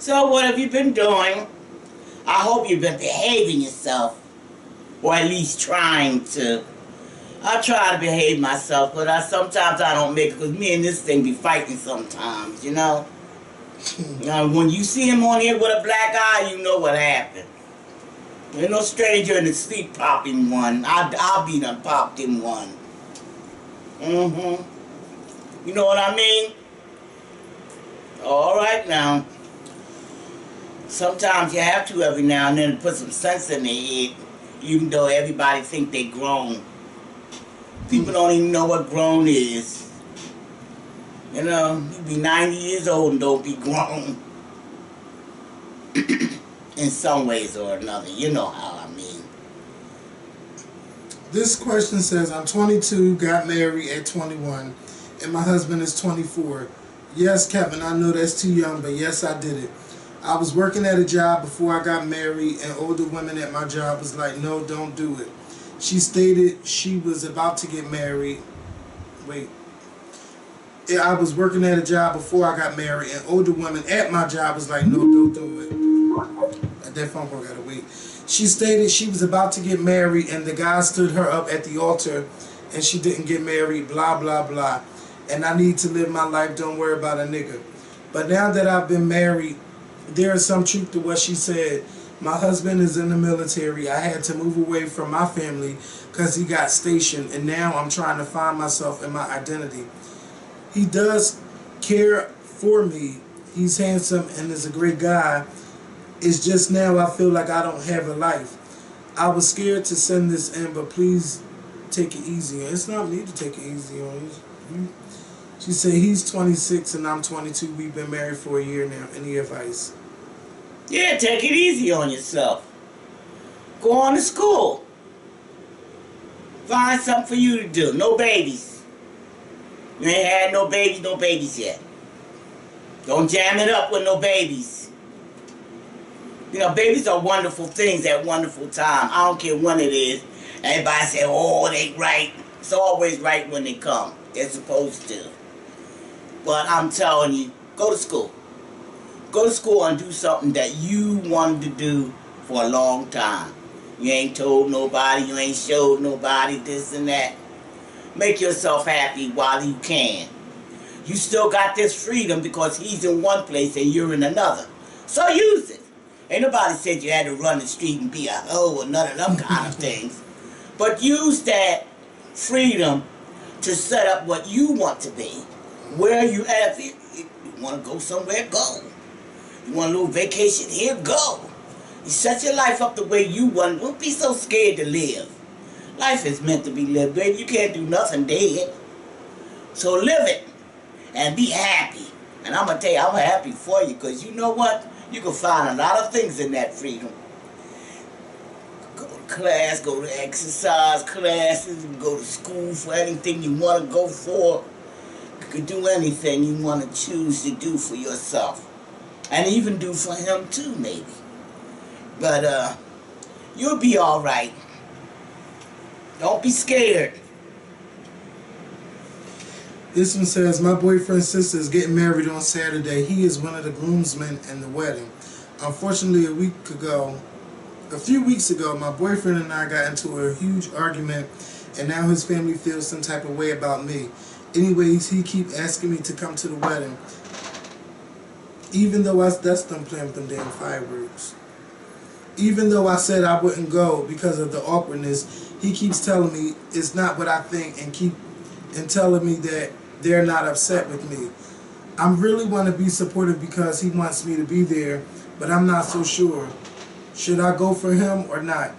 So what have you been doing? I hope you've been behaving yourself, or at least trying to. I try to behave myself, but sometimes I don't make it because me and this thing be fighting sometimes, you know? When you see him on here with a black eye, you know what happened. There's no stranger in the sleep popping one. I'll be done popped in one. You know what I mean? All right now. Sometimes you have to every now and then put some sense in their head, even though everybody think they grown. People don't even know what grown is. You know, you be 90 years old and don't be grown. In some ways or another. You know how I mean. This question says, I'm 22, got married at 21, and my husband is 24. Yes, Kevin, I know that's too young, but yes, I did it. I was working at a job before I got married, and older women at my job was like, no, don't do it. She stated she was about to get married. I was working at a job before I got married, and older women at my job was like, no, don't do it. That phone call gotta wait. She stated she was about to get married, and the guy stood her up at the altar, and she didn't get married, blah, blah, blah. And I need to live my life, don't worry about a nigga. But now that I've been married, there is some truth to what she said. My husband is in the military. I had to move away from my family because he got stationed, and now I'm trying to find myself and my identity. He does care for me. He's handsome and is a great guy. It's just now I feel like I don't have a life. I was scared to send this in, but please take it easy. It's not me to take it easy on you. She said he's 26 and I'm 22. We've been married for a year now. Any advice? Yeah, take it easy on yourself. Go on to school. Find something for you to do. No babies. You ain't had no babies yet. Don't jam it up with no babies. You know, babies are wonderful things at wonderful time. I don't care when it is. Everybody say, oh, it ain't right. It's always right when they come. They're supposed to. But I'm telling you, go to school. Go to school and do something that you wanted to do for a long time. You ain't told nobody, you ain't showed nobody this and that. Make yourself happy while you can. You still got this freedom because he's in one place and you're in another. So use it. Ain't nobody said you had to run the street and be a hoe or none of them kind of things. But use that freedom to set up what you want to be. Where you at. If you want to go somewhere, go. You want a little vacation here, go. You set your life up the way you want. Don't be so scared to live. Life is meant to be lived, baby. You can't do nothing dead. So live it and be happy. And I'm going to tell you, I'm happy for you because you know what? You can find a lot of things in that freedom. Go to class, go to exercise classes, go to school for anything you want to go for. You can do anything you want to choose to do for yourself. And even do for him too, maybe. But you'll be all right. Don't be scared. This one says, my boyfriend's sister is getting married on Saturday. He is one of the groomsmen in the wedding. Unfortunately, a few weeks ago, my boyfriend and I got into a huge argument, and now his family feels some type of way about me. Anyways, he keep asking me to come to the wedding. Even though that's them playing with them damn fireworks. Even though I said I wouldn't go because of the awkwardness, he keeps telling me it's not what I think and telling me that they're not upset with me. I really want to be supportive because he wants me to be there, but I'm not so sure. Should I go for him or not?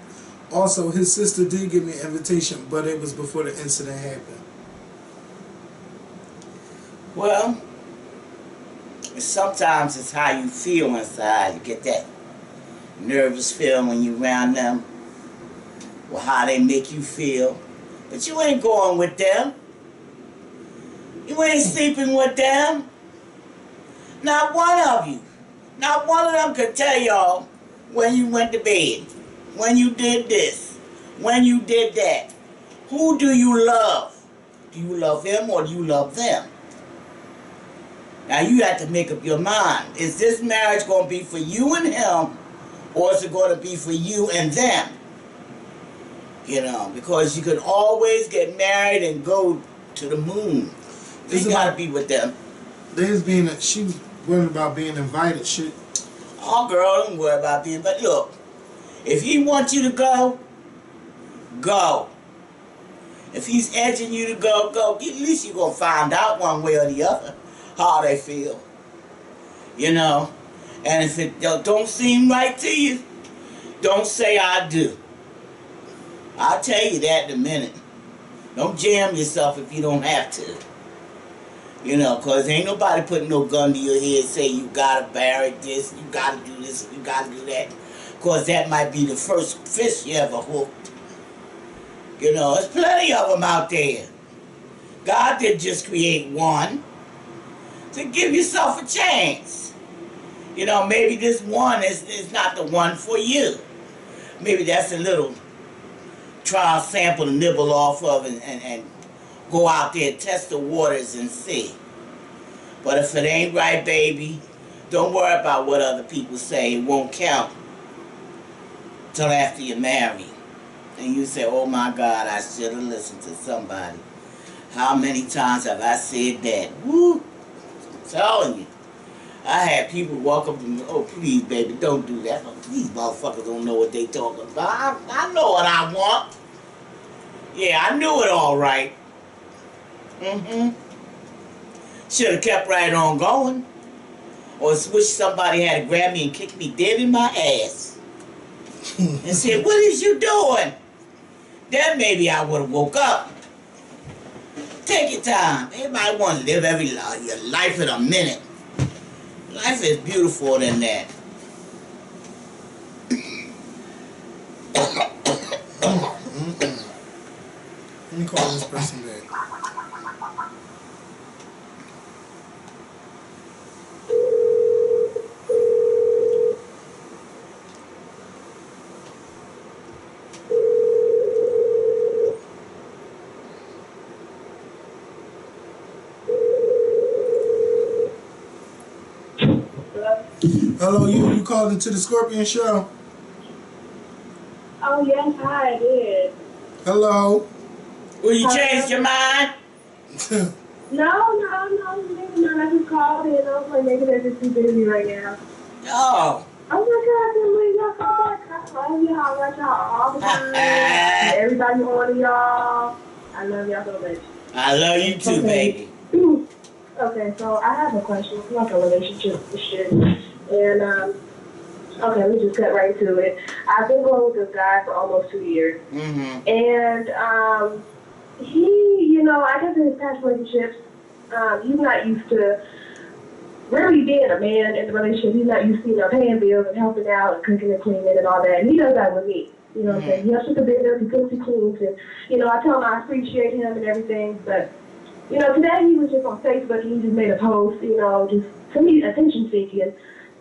Also, his sister did give me an invitation, but it was before the incident happened. Well, sometimes it's how you feel inside. You get that nervous feeling when you're around them, or how they make you feel. But you ain't going with them. You ain't sleeping with them. Not one of you. Not one of them could tell y'all when you went to bed, when you did this, when you did that. Who do you love? Do you love him or do you love them? Now you have to make up your mind. Is this marriage going to be for you and him, or is it going to be for you and them? You know, because you can always get married and go to the moon. You got to be with them. She was worried about being invited. Shit. Oh, girl, don't worry about being. But look, if he wants you to go, go. If he's edging you to go, go. At least you're going to find out one way or the other how they feel. You know? And if it don't seem right to you, don't say I do. I'll tell you that in a minute. Don't jam yourself if you don't have to. You know, because ain't nobody putting no gun to your head say you got to marry this, you got to do this, you got to do that. Because that might be the first fish you ever hooked. You know, there's plenty of them out there. God didn't just create one. To give yourself a chance. You know, maybe this one is not the one for you. Maybe that's a little trial sample to nibble off of and go out there and test the waters and see. But if it ain't right, baby, don't worry about what other people say. It won't count till after you're married. And you say, oh my God, I should have listened to somebody. How many times have I said that? Woo! I'm telling you. I had people walk up to me, oh please baby, don't do that. These motherfuckers don't know what they talking about. I know what I want. Yeah, I knew it all right. Should have kept right on going. Or wish somebody had to grab me and kick me dead in my ass. And said, what is you doing? Then maybe I would have woke up. Take your time. Everybody wants to live your life in a minute. Life is beautiful than that. Let me call this person back. Hello, you called into the Skorpion show? Oh, yes, hi, I did. Hello? Will you change your mind? No, I just called in. I was like, maybe they're just too busy right now. Oh. Oh my God, I can't believe y'all come back. I love y'all. I watch y'all all the time. Everybody on y'all. I love y'all so much. I love you too, baby. Okay, so I have a question. It's like a relationship shit. And, okay, let me just cut right to it. I've been going with this guy for almost 2 years. And, he, you know, I guess in his past relationships, he's not used to really being a man in the relationship. He's not used to, you know, paying bills and helping out and cooking and cleaning and all that. And he does that with me. You know what I'm saying? He helps with the business, he cooks, he cleans, and, you know, I tell him I appreciate him and everything, but, you know, today he was just on Facebook and he just made a post, you know, just to me, attention seeking,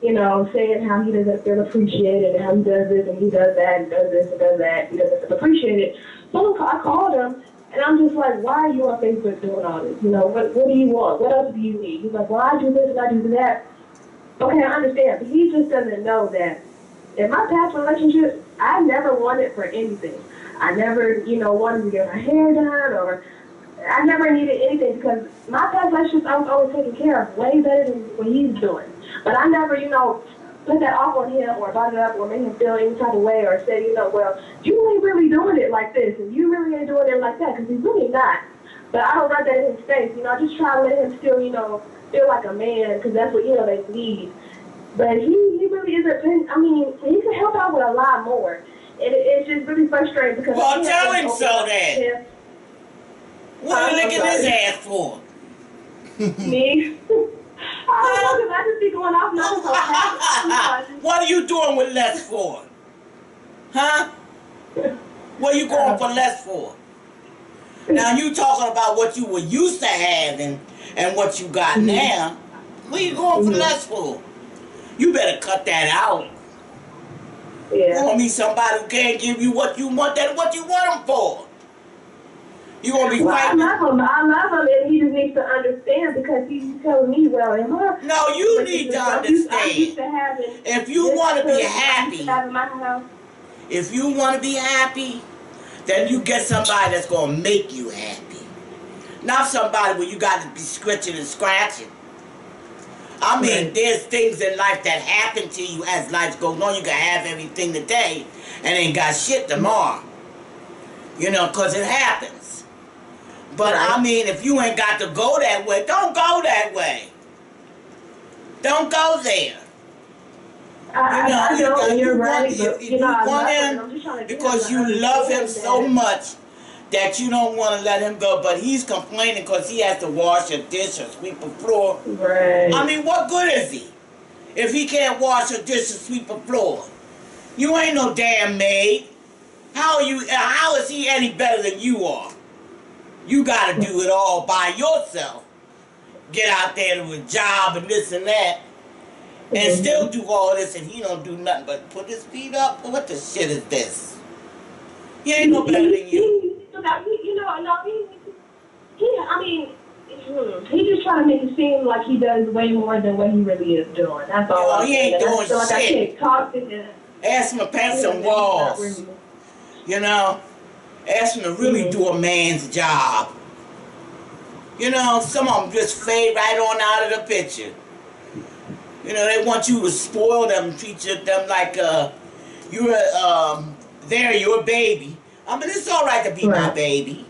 you know, saying how he doesn't feel appreciated and how he does this and he does that and does this and does that. He doesn't feel appreciated. So I called him and I'm just like, why are you on Facebook doing all this? You know, what do you want? What else do you need? He's like, well, I do this and I do that. Okay, I understand, but he just doesn't know that in my past relationships, I never wanted for anything. I never, you know, wanted to get my hair done or I never needed anything because my past relationships I was always taken care of way better than what he's doing. But I never, you know, put that off on him or brought it up or made him feel any type of way or said, you know, well, you ain't really doing it like this and you really ain't doing it like that because he's really not. But I don't rub that in his face. You know, I just try to let him still, you know, feel like a man because that's what, you know, they need. But he really isn't, I mean, he could help out with a lot more. And it's just really frustrating because... Well, tell him so then. What are you licking his ass for? Me? I don't know, because I just be going off now. What are you doing with less for? Huh? What are you going for less for? Now you talking about what you were used to having and what you got now. What are you going for less for? You better cut that out. Yeah. You want me somebody who can't give you what you want, that's what you want them for. You gonna be fighting? I love him, and he just just needs to understand because he's telling me, well, in her. No, you need to understand. I'm used to having. If you want to be happy, My house. if you want to be happy, then you get somebody that's going to make you happy. Not somebody where you got to be scratching and scratching. I mean, there's things in life that happen to you as life goes on. You can have everything today and ain't got shit tomorrow. You know, because it happens. But I mean, if you ain't got to go that way, don't go that way. Don't go there. I know, and you're right. If you want him because you love him so much that you don't want to let him go, but he's complaining because he has to wash a dish or sweep a floor. Right. I mean, what good is he if he can't wash a dish or sweep a floor? You ain't no damn maid. How is he any better than you are? You got to do it all by yourself. Get out there to a job and this and that. And still do all this, and he don't do nothing but put his feet up. What the shit is this? He ain't no better than you. He's just trying to make it seem like he does way more than what he really is doing. That's all. He ain't doing shit. Like I can't talk to him. Ask him to paint some walls. You know, ask him to really do a man's job. You know, some of them just fade right on out of the picture. You know, they want you to spoil them, treat them like they're your baby. I mean, it's all right to be my baby,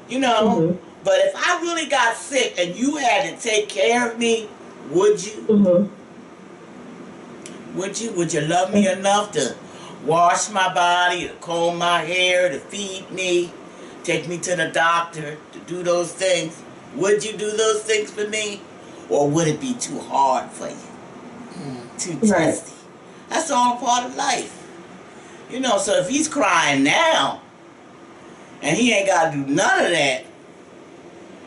you know. But if I really got sick and you had to take care of me, would you? Would you? Would you love me enough to wash my body, to comb my hair, to feed me, take me to the doctor, to do those things? Would you do those things for me? Or would it be too hard for you? Too testy. That's all part of life. You know, so if he's crying now, and he ain't got to do none of that.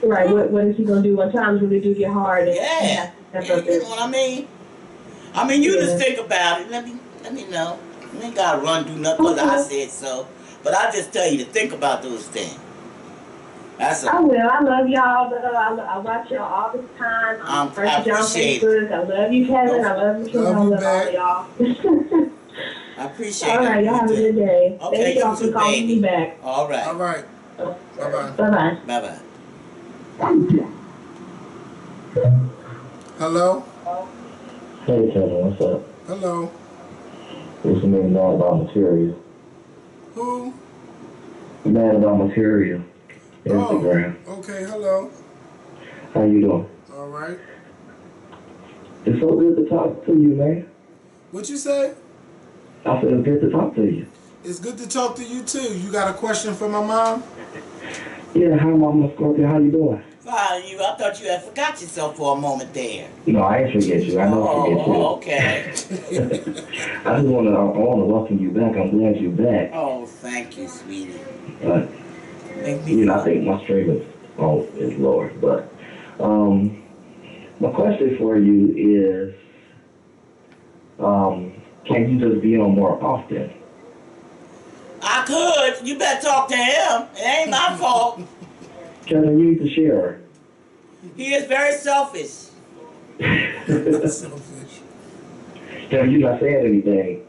Right, what is he going to do when times really do get hard? Yeah. You know what I mean? I mean, you just think about it. Let me know. You ain't got to run do nothing because I said so. But I just tell you to think about those things. I will. I love y'all. I watch y'all all the time. I'm I appreciate it. I love you, Kevin. I love you, Kevin. I love all y'all. I appreciate it. All right, y'all have a good day. Okay, thank y'all for calling me back. All right. All right. Bye-bye. Bye-bye. Bye-bye. Hello? Hey, Kevin, what's up? Hello? It's the man about material. Who? The man about material. Instagram. Oh, okay, hello. How you doing? All right. It's so good to talk to you, man. What you say? I said it's good to talk to you. It's good to talk to you, too. You got a question for my mom? Yeah, hi, Mama Skorpion. How you doing? Fine, I thought you had forgot yourself for a moment there. No, I ain't forget you. I know I forget you. Okay. I want to welcome you back. I'm glad you're back. Oh, thank you, sweetie. But, I think my stream is lower. But my question for you is, can you just be on more often? I could. You better talk to him. It ain't my fault. Kevin, you need to share. He is very selfish. Selfish. Kevin, you're not saying anything.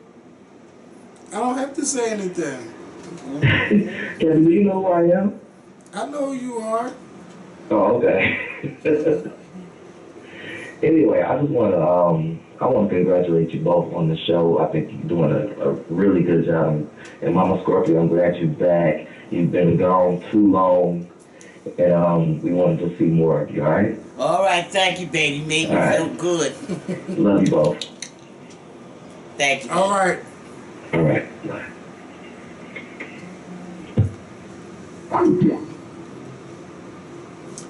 I don't have to say anything. Kevin, do you know who I am? I know who you are. Oh, okay. Anyway, I just want to congratulate you both on the show. I think you're doing a really good job. And Mama Scorpio, I'm glad you're back. You've been gone too long. And we wanted to see more of you, all right? All right, thank you, baby. Made me feel good. Love you both. Thank you. All right. All right. Bye.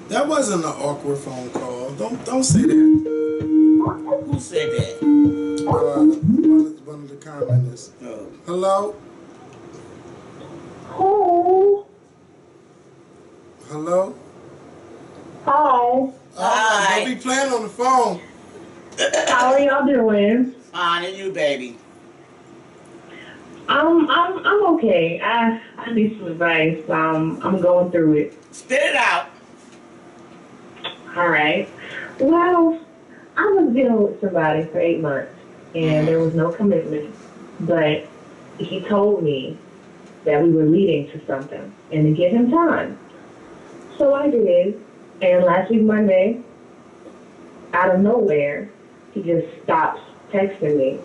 That wasn't an awkward phone call. Don't say that. Who said that? One of the commenters. Oh. Hello? Hello. Hello? Hi. Hi. Don't be playing on the phone. How are y'all doing? Fine, and you, baby? I'm okay. I need some advice. I'm going through it. Spit it out. All right. Well, I was dealing with somebody for 8 months, and there was no commitment. But he told me that we were leading to something, and to give him time. So I did. And last week Monday, out of nowhere, he just stops texting me,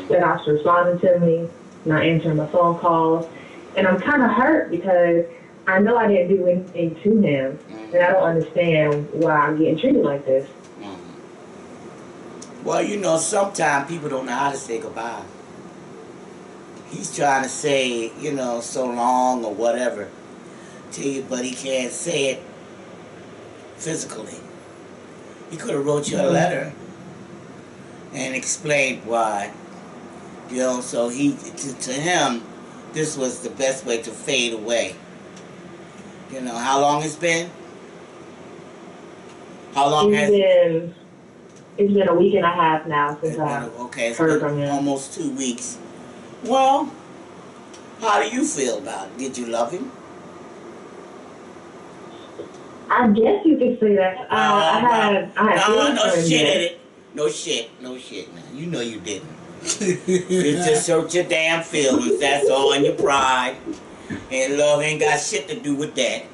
stops responding to me, not answering my phone calls, and I'm kind of hurt because I know I didn't do anything to him, and I don't understand why I'm getting treated like this. Well, you know, sometimes people don't know how to say goodbye. He's trying to say, you know, so long or whatever to you, but he can't say it physically. He could have wrote you a letter and explained why. You know, so to him, this was the best way to fade away. You know, how long it's been? How long has it? It's been a week and a half now since I heard from him. Almost 2 weeks. Well, how do you feel about it? Did you love him? I guess you could say that. I had no shit in it. No shit, man. You know you didn't. You just hurt your damn feelings, that's all, and your pride. And love ain't got shit to do with that.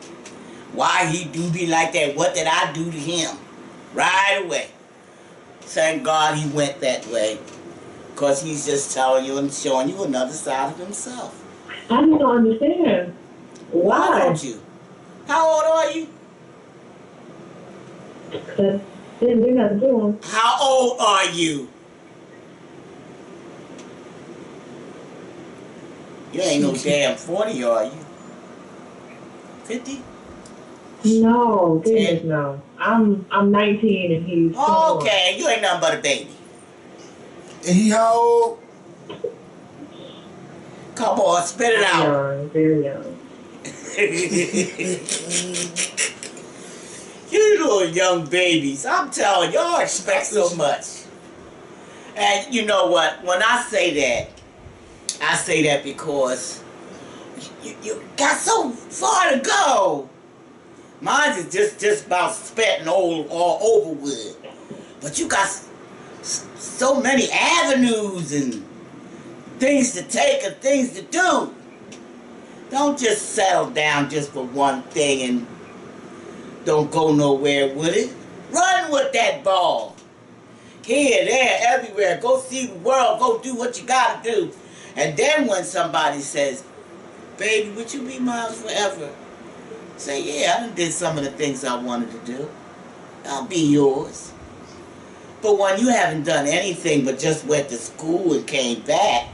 Why he do me like that? What did I do to him? Right away. Thank God he went that way. Because he's just telling you and showing you another side of himself. I don't understand. Why don't you? How old are you? Didn't do nothing to him. How old are you? You ain't no damn 40, are you? 50? No, goodness no. I'm 19 and he's 21. Okay, you ain't nothing but a baby. And he how old? Come on, spit it out. Young, very young. You little young babies. I'm telling you, y'all expect so much. And you know what? When I say that because you got so far to go. Mine is just about spent and all over with. But you got so many avenues and things to take and things to do. Don't just settle down just for one thing and don't go nowhere with it. Run with that ball. Here, there, everywhere. Go see the world. Go do what you gotta do. And then when somebody says, baby, would you be mine forever? Say, yeah, I done did some of the things I wanted to do. I'll be yours. But when you haven't done anything but just went to school and came back,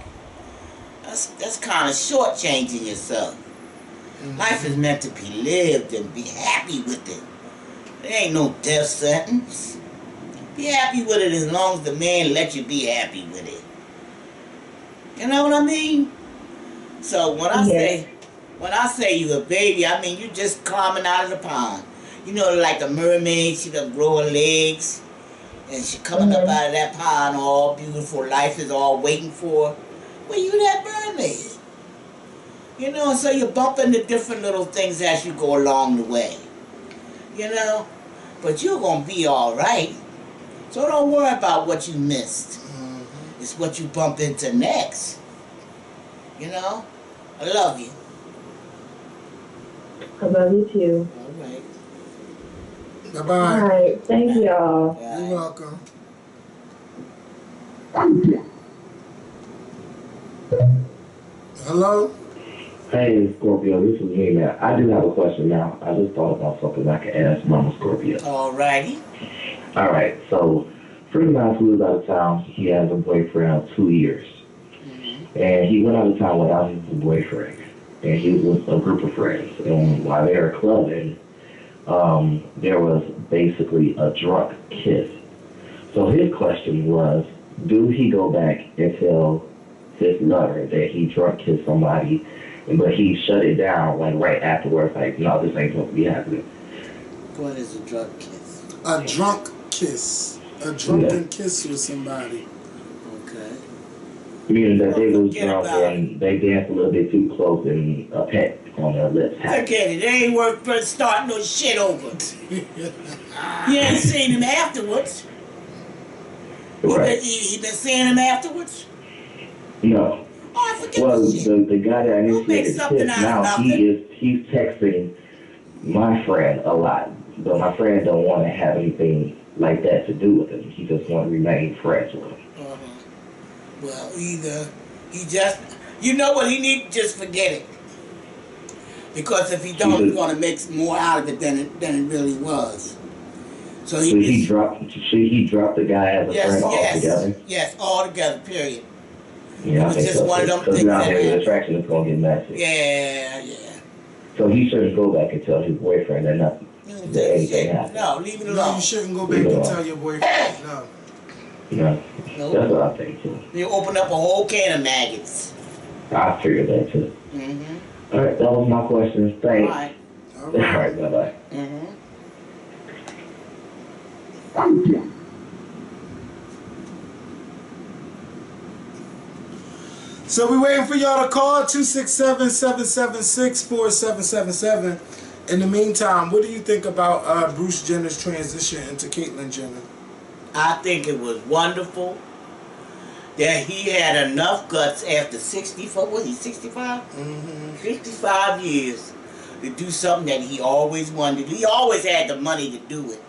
that's kind of shortchanging yourself. Life is meant to be lived and be happy with it. There ain't no death sentence. Be happy with it as long as the man lets you be happy with it. You know what I mean? So when I say you a baby, I mean you just climbing out of the pond. You know, like a mermaid, she done grow her legs, and she coming up out of that pond all beautiful. Life is all waiting for her. Well, you that mermaid. You know, so you bump into different little things as you go along the way. You know? But you're going to be all right. So don't worry about what you missed. It's what you bump into next. You know? I love you. I love you too. All right. Bye-bye. All right. Thank y'all. You're welcome. Hello? Hey, Scorpio, this is me, man. I do have a question now. I just thought about something I could ask Mama Scorpio. Alrighty. All right, so friend of mine who was out of town, he has a boyfriend of 2 years. And he went out of town without his boyfriend. And he was with a group of friends. And while they were clubbing, there was basically a drunk kiss. So his question was, do he go back and tell his lover that he drunk kissed somebody, but he shut it down like right afterwards, like, no, this ain't supposed to be happening? What is a drunk kiss? A drunk kiss. A drunken kiss with somebody. Meaning that they was drunk and they danced a little bit too close and a pet on their lips. Look at it. It ain't worth starting no shit over. You ain't seen him afterwards. Right. He been seeing him afterwards? No. Oh, I forget Well, the shit. the guy that Don't make initiated something this out of now, nothing. he's texting my friend a lot, but my friend don't want to have anything like that to do with him. He just want to remain friends with him. Well, either he just, you know what, he need to just forget it. Because if he don't, he's going to make more out of it than it really was. So he dropped the guy as a friend altogether. Yes, altogether, period. Yeah, It was just one of them things now that his happened. attraction is going to get messy. Yeah. So he shouldn't go back and tell his boyfriend that nothing, that anything happened. No, leave it alone. No, you shouldn't go back and tell your boyfriend. No. No, Nope. That's what I think too. You open up a whole can of maggots. I figured that too. Mm-hmm. All right, that was my question. Thanks. All All right, bye-bye. Mm-hmm. So we waiting for y'all to call 267-776-4777. In the meantime, what do you think about Bruce Jenner's transition into Caitlyn Jenner? I think it was wonderful that he had enough guts after 64, was he 65? Mm-hmm. 65 years to do something that he always wanted to do. He always had the money to do it.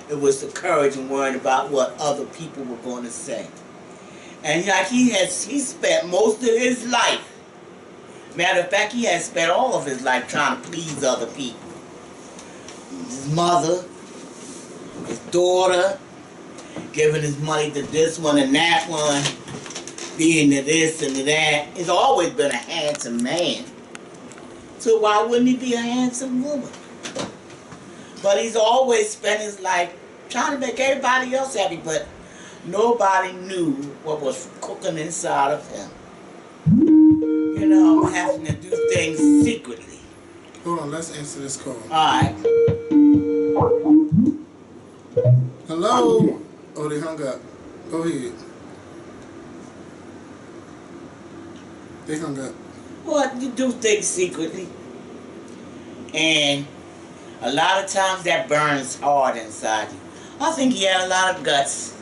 It was the courage and worrying about what other people were going to say. And like he spent most of his life, matter of fact, he has spent all of his life trying to please other people. His mother, his daughter, giving his money to this one and that one, being to this and to that. He's always been a handsome man. So why wouldn't he be a handsome woman? But he's always spent his life trying to make everybody else happy, but nobody knew what was cooking inside of him. You know, having to do things secretly. Hold on, let's answer this call. Alright. Hello? Oh, they hung up. Go ahead. They hung up. Well, you do things secretly. And a lot of times that burns hard inside you. I think he had a lot of guts.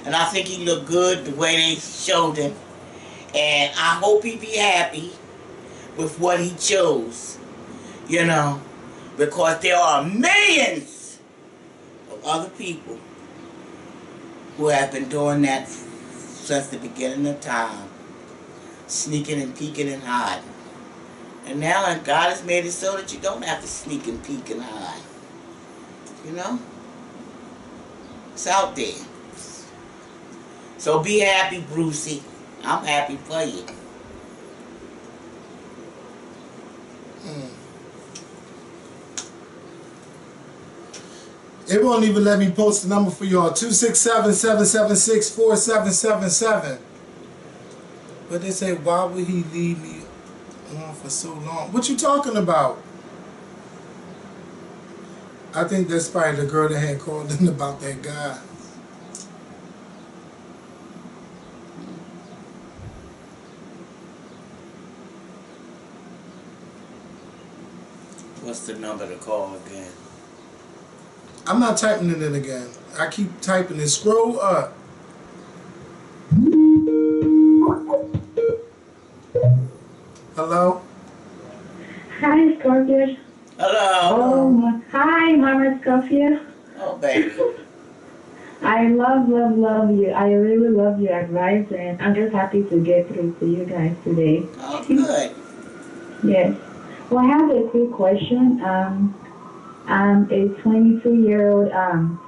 And I think he looked good the way they showed him. And I hope he be happy with what he chose. You know, because there are millions of other people who have been doing that since the beginning of time. Sneaking and peeking and hiding. And now God has made it so that you don't have to sneak and peek and hide. You know? It's out there. So be happy, Brucey. I'm happy for you. It won't even let me post the number for y'all. 267-776-4777. But they say, why would he leave me on for so long? What you talking about? I think that's probably the girl that had called in about that guy. What's the number to call again? I'm not typing it in again. I keep typing it. Scroll up. Hello? Hi, Skorpion. Hello. Hi, Mama Skorpion. Oh, baby. I love you. I really love your advice, and I'm just happy to get through to you guys today. Oh, good. Yes. Well, I have a quick question. I'm a 22-year-old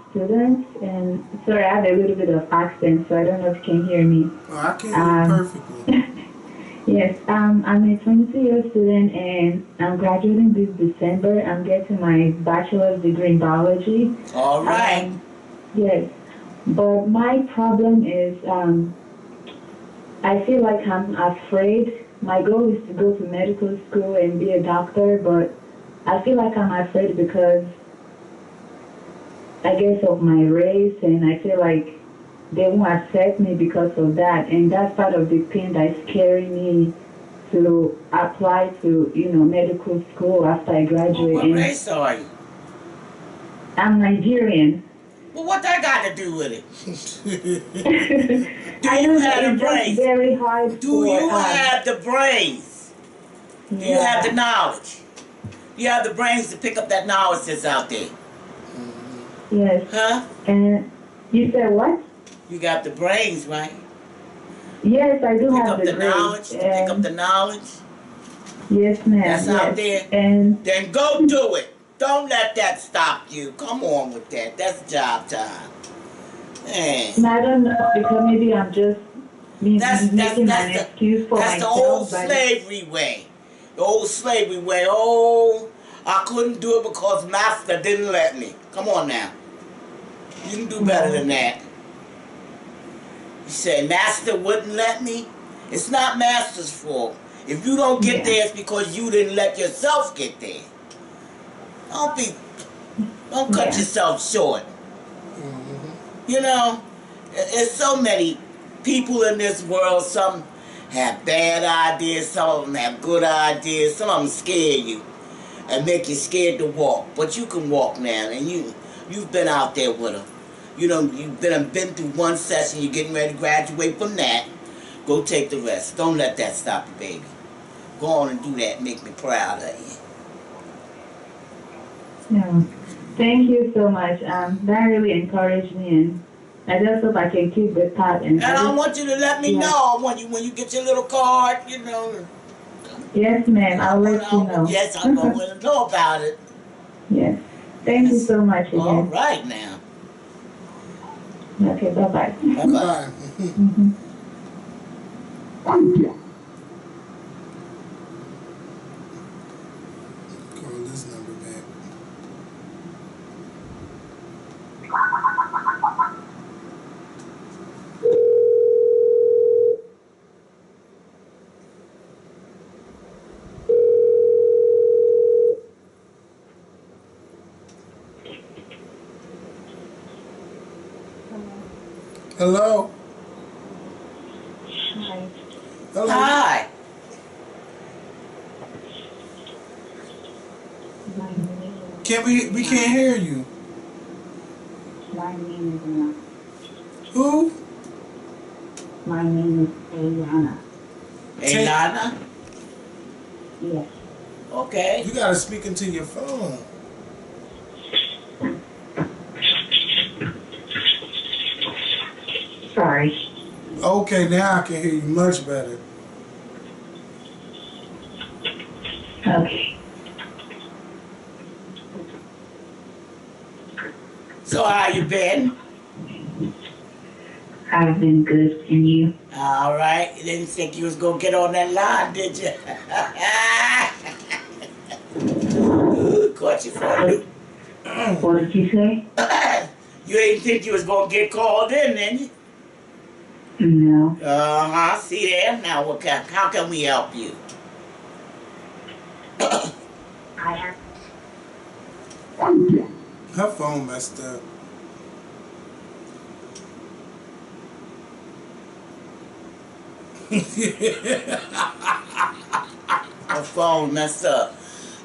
student, and sorry, I have a little bit of accent, so I don't know if you can hear me. Oh, I can hear you perfectly. Yes, I'm a 22-year-old student, and I'm graduating this December. I'm getting my bachelor's degree in biology. All right. Yes, but my problem is I feel like I'm afraid. My goal is to go to medical school and be a doctor, but I feel like I'm afraid because I guess of my race, and I feel like they won't accept me because of that, and that's part of the pain that's carrying me to apply to, medical school after I graduate. What And race are you? I'm Nigerian. Well, what that got to do with it? I you know have that the it's just brains? very hard Do for you have the brains? Do you have the knowledge? You have the brains to pick up that knowledge that's out there? Yes. Huh? And you said what? You got the brains, right? Yes, I do Pick have up the the knowledge. grades. Pick up the knowledge. Yes, ma'am. That's out there. And then go do it. Don't let that stop you. Come on with that. That's job time. Man. I don't know, because maybe I'm just making an excuse for that's myself. the old slavery way. The old slavery way. Oh, I couldn't do it because master didn't let me. Come on now. You can do better than that. You say, master wouldn't let me? It's not master's fault. If you don't get there, it's because you didn't let yourself get there. Don't cut yourself short. You know, there's so many people in this world. Some have bad ideas, some of them have good ideas, some of them scare you and make you scared to walk. But you can walk now, and you've been out there with them. You know, you've been through one session, you're getting ready to graduate from that. Go take the rest. Don't let that stop you, baby. Go on and do that. Make me proud of you. Yeah. Thank you so much. That really encouraged me, and I just hope I can keep the path. And I want you to let me know when you get your little card, you know. Yes, ma'am. I'll let you know. Yes, I'm going to know about it. Yes. Thank you so much again. All right now. Okay, bye-bye. Bye. Call this number back. Hello? Hi. Hello? Hi. We can't hear you. My name is Anna. Who? My name is Ayana. Lana? Yes. Okay. You gotta speak into your phone. Sorry. Okay, now I can hear you much better. Okay. So how you been? I've been good, and you? All right. You didn't think you was going to get on that line, did you? Ooh, caught you for a loop. What did you say? You didn't think you was going to get called in, did you? No. Uh-huh. See there? Now, how can we help you? I have. Her phone messed up. Her phone messed up.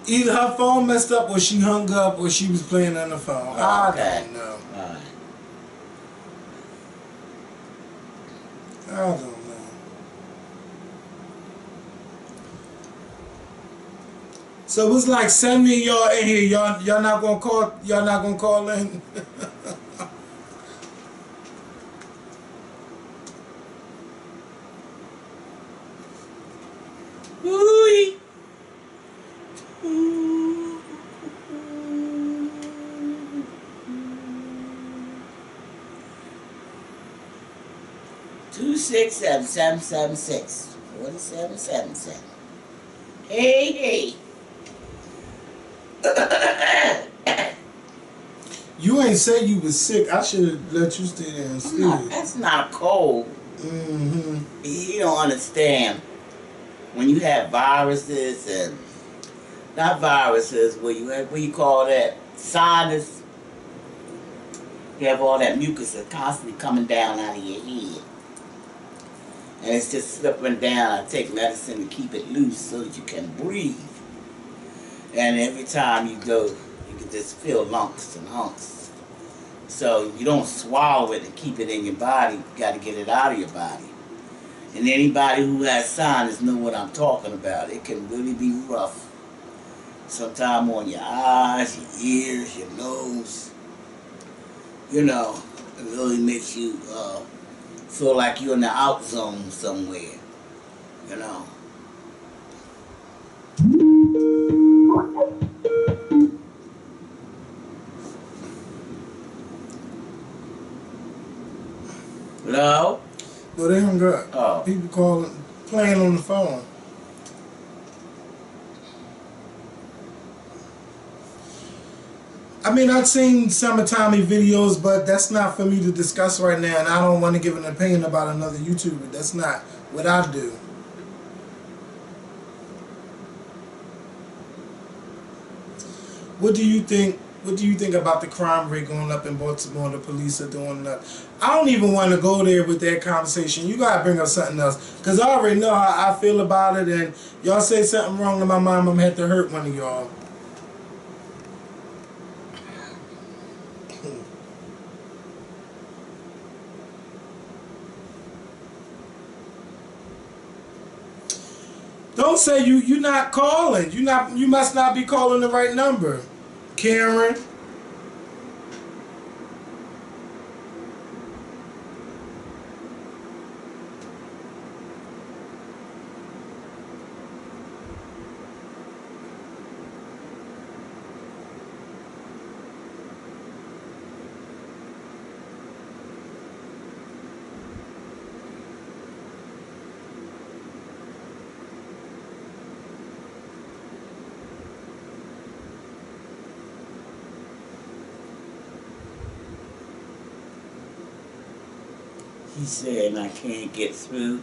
Either her phone messed up or she hung up or she was playing on the phone. Okay. I don't know. All right. I don't know. So it's like 70 of y'all in here. Y'all not gonna call. Y'all not gonna call in. Ooh. 267-776 4777. Hey. You ain't say you was sick. I should have let you stay there and sleep. That's not a cold. Mm-hmm. You don't understand. When you have viruses and not viruses, what you call that, sinus. You have all that mucus that's constantly coming down out of your head. And it's just slipping down. I take medicine to keep it loose so that you can breathe. And every time you go, you can just feel lumps and humps. So you don't swallow it and keep it in your body. You got to get it out of your body. And anybody who has sinus know what I'm talking about. It can really be rough. Sometimes on your eyes, your ears, your nose. You know, it really makes you feel like you're in the out zone somewhere. You know. Hello? No, they hung up. Oh. People calling, playing on the phone. I mean, I've seen summertime videos, but that's not for me to discuss right now, and I don't want to give an opinion about another YouTuber. That's not what I do. What do you think? What do you think about the crime rate going up in Baltimore? The police are doing that. I don't even want to go there with that conversation. You gotta bring up something else, cause I already know how I feel about it. And y'all say something wrong to my mom, I'm gonna have to hurt one of y'all. Don't say you're not calling. You must not be calling the right number, Karen. He said I can't get through.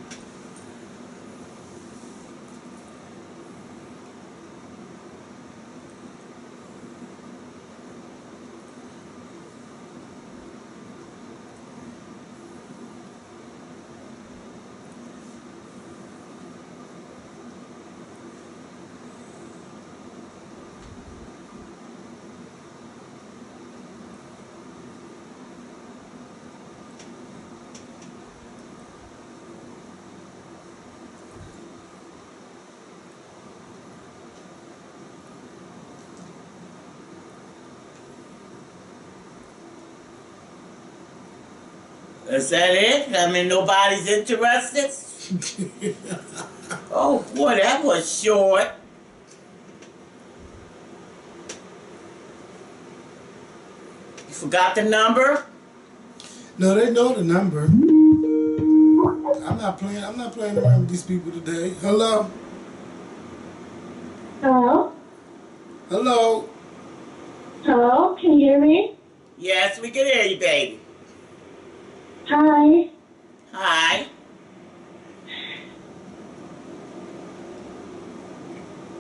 Is that it? I mean, nobody's interested? Oh, boy, that was short. You forgot the number? No, they know the number. I'm not playing around with these people today. Hello? Hello? Hello? Hello? Can you hear me? Yes, we can hear you, baby. Hi. Hi.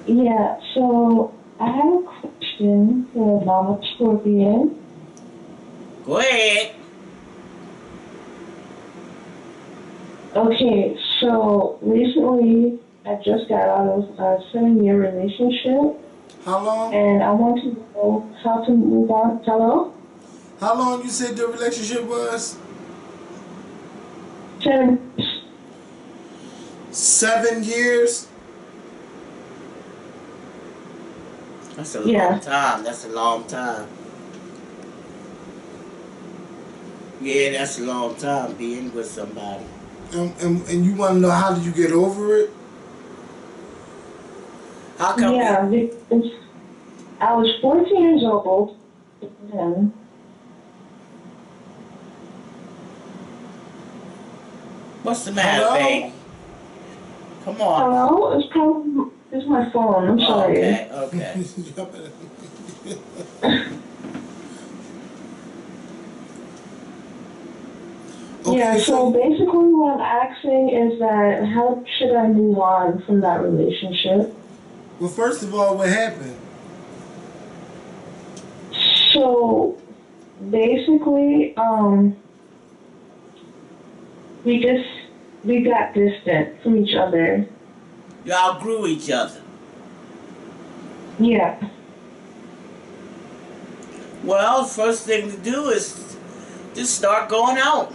Yeah, so I have a question for Mama Skorpion. Go ahead. Okay, so recently I just got out of a 7-year relationship, How long? and I want to know how to move on. Hello? How long you said the relationship was? 7. 7 years? That's a long Yeah. time. That's a long time. Yeah, that's a long time being with somebody. And you want to know how did you get over it? How come Yeah, because I was 14 years old then. What's the matter, Hello? baby? Come on. Hello? It's my phone. I'm Oh, sorry. okay, okay. Yeah, so basically what I'm asking is that how should I move on from that relationship? Well, first of all, what happened? So basically, we just we got distant from each other. Y'all grew each other. Yeah. Well, first thing to do is just start going out.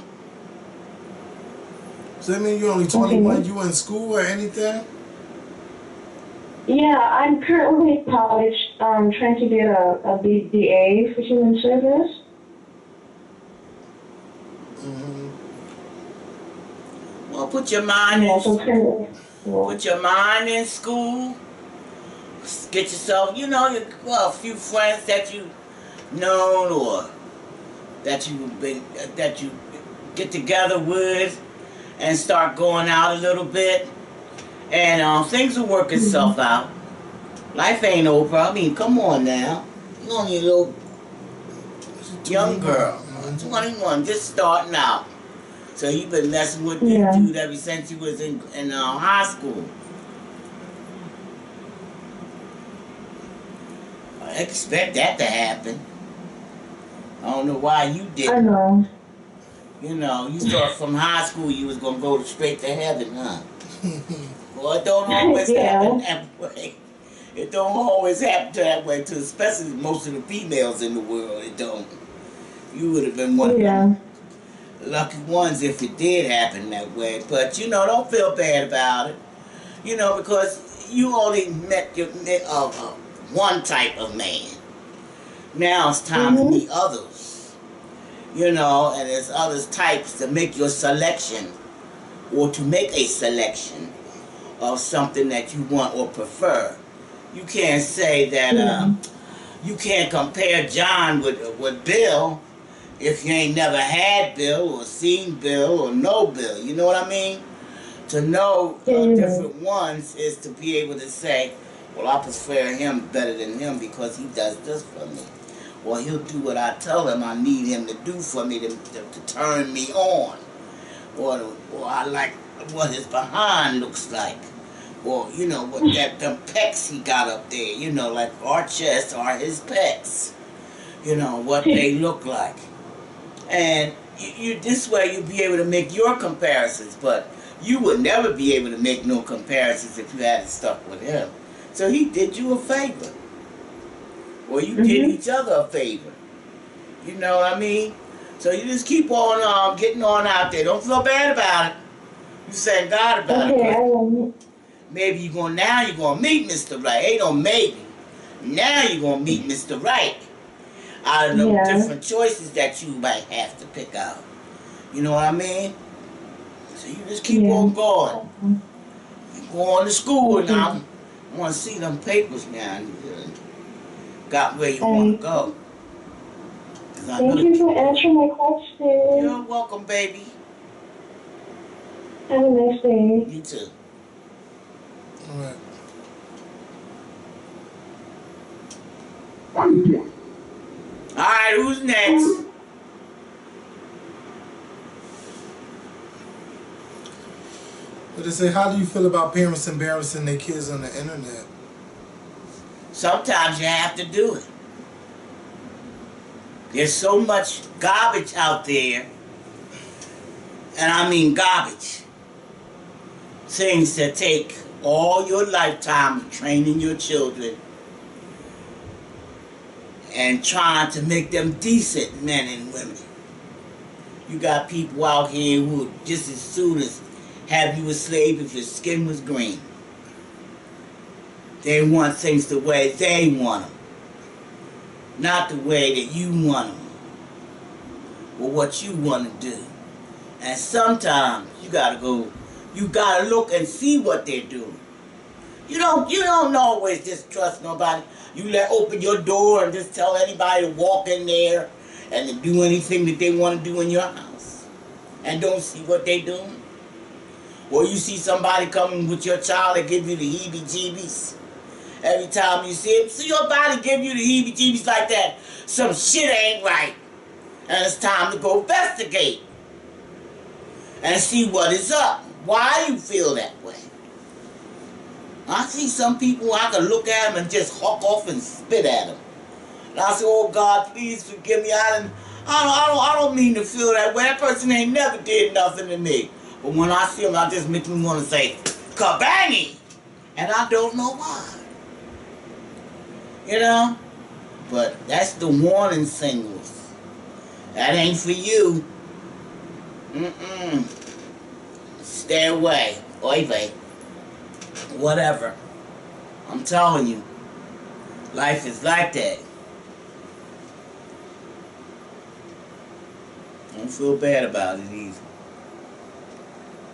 So that means you're only 21, you in school or anything? Yeah, I'm currently in college, trying to get a BAAAAAACK for human service. Well, put your mind Yeah, in so currently. put your mind in school. Get yourself, a few friends that you known or that you get together with, and start going out a little bit, and things will work itself out. Life ain't over. I mean, come on now. You only a little young girl, 21, just starting out. So you've been messing with this dude ever since you was in high school. I expect that to happen. I don't know why you didn't. I know. You thought from high school you was gonna go straight to heaven, huh? Well, it don't always happen that way. It don't always happen that way, too, especially most of the females in the world. It don't. You would have been one of them lucky ones if it did happen that way. But don't feel bad about it. Because you only met one type of man. Now it's time to meet others. And there's other types to make your selection, or to make a selection of something that you want or prefer. You can't say that you can't compare John with Bill if you ain't never had Bill or seen Bill or know Bill. You know what I mean? To know different ones is to be able to say, well, I prefer him better than him because he does this for me. Or he'll do what I tell him I need him to do for me to turn me on. Or I like what his behind looks like. Or, what them pecs he got up there. Like our chests are his pecs. What they look like. And you this way you'll be able to make your comparisons. But you would never be able to make no comparisons if you hadn't stuck with him. So he did you a favor. Or you did each other a favor. You know what I mean? So you just keep on getting on out there. Don't feel bad about it. You thank God about it. Maybe you're going to meet Mr. Right. Ain't no maybe. Now you're going to meet Mr. Right. Out of the different choices that you might have to pick out. You know what I mean? So you just keep on going. You go on to school now. I want to see them papers now. Got where you want to go. Thank you for answering my question. You're welcome, baby. Have a nice day. You too. All right, who's next? But they say, how do you feel about parents embarrassing their kids on the internet? Sometimes you have to do it. There's so much garbage out there, and I mean garbage. Things that take all your lifetime of training your children and trying to make them decent men and women. You got people out here who just as soon as have you a slave if your skin was green. They want things the way they want them. Not the way that you want them. Or what you want to do. And sometimes you gotta look and see what they're doing. You don't always just trust nobody. You open your door and just tell anybody to walk in there and to do anything that they want to do in your house. And don't see what they're doing. Or you see somebody coming with your child that give you the heebie-jeebies. Every time you see it, see your body give you the heebie-jeebies like that. Some shit ain't right. And it's time to go investigate. And see what is up. Why you feel that way. I see some people, I can look at them and just hawk off and spit at them. And I say, oh God, please forgive me. I don't mean to feel that way. That person ain't never did nothing to me. But when I see them, I just make me want to say, kabangy! And I don't know why. You know? But that's the warning signals. That ain't for you. Stay away. Oy vey. Whatever. I'm telling you. Life is like that. Don't feel bad about it either.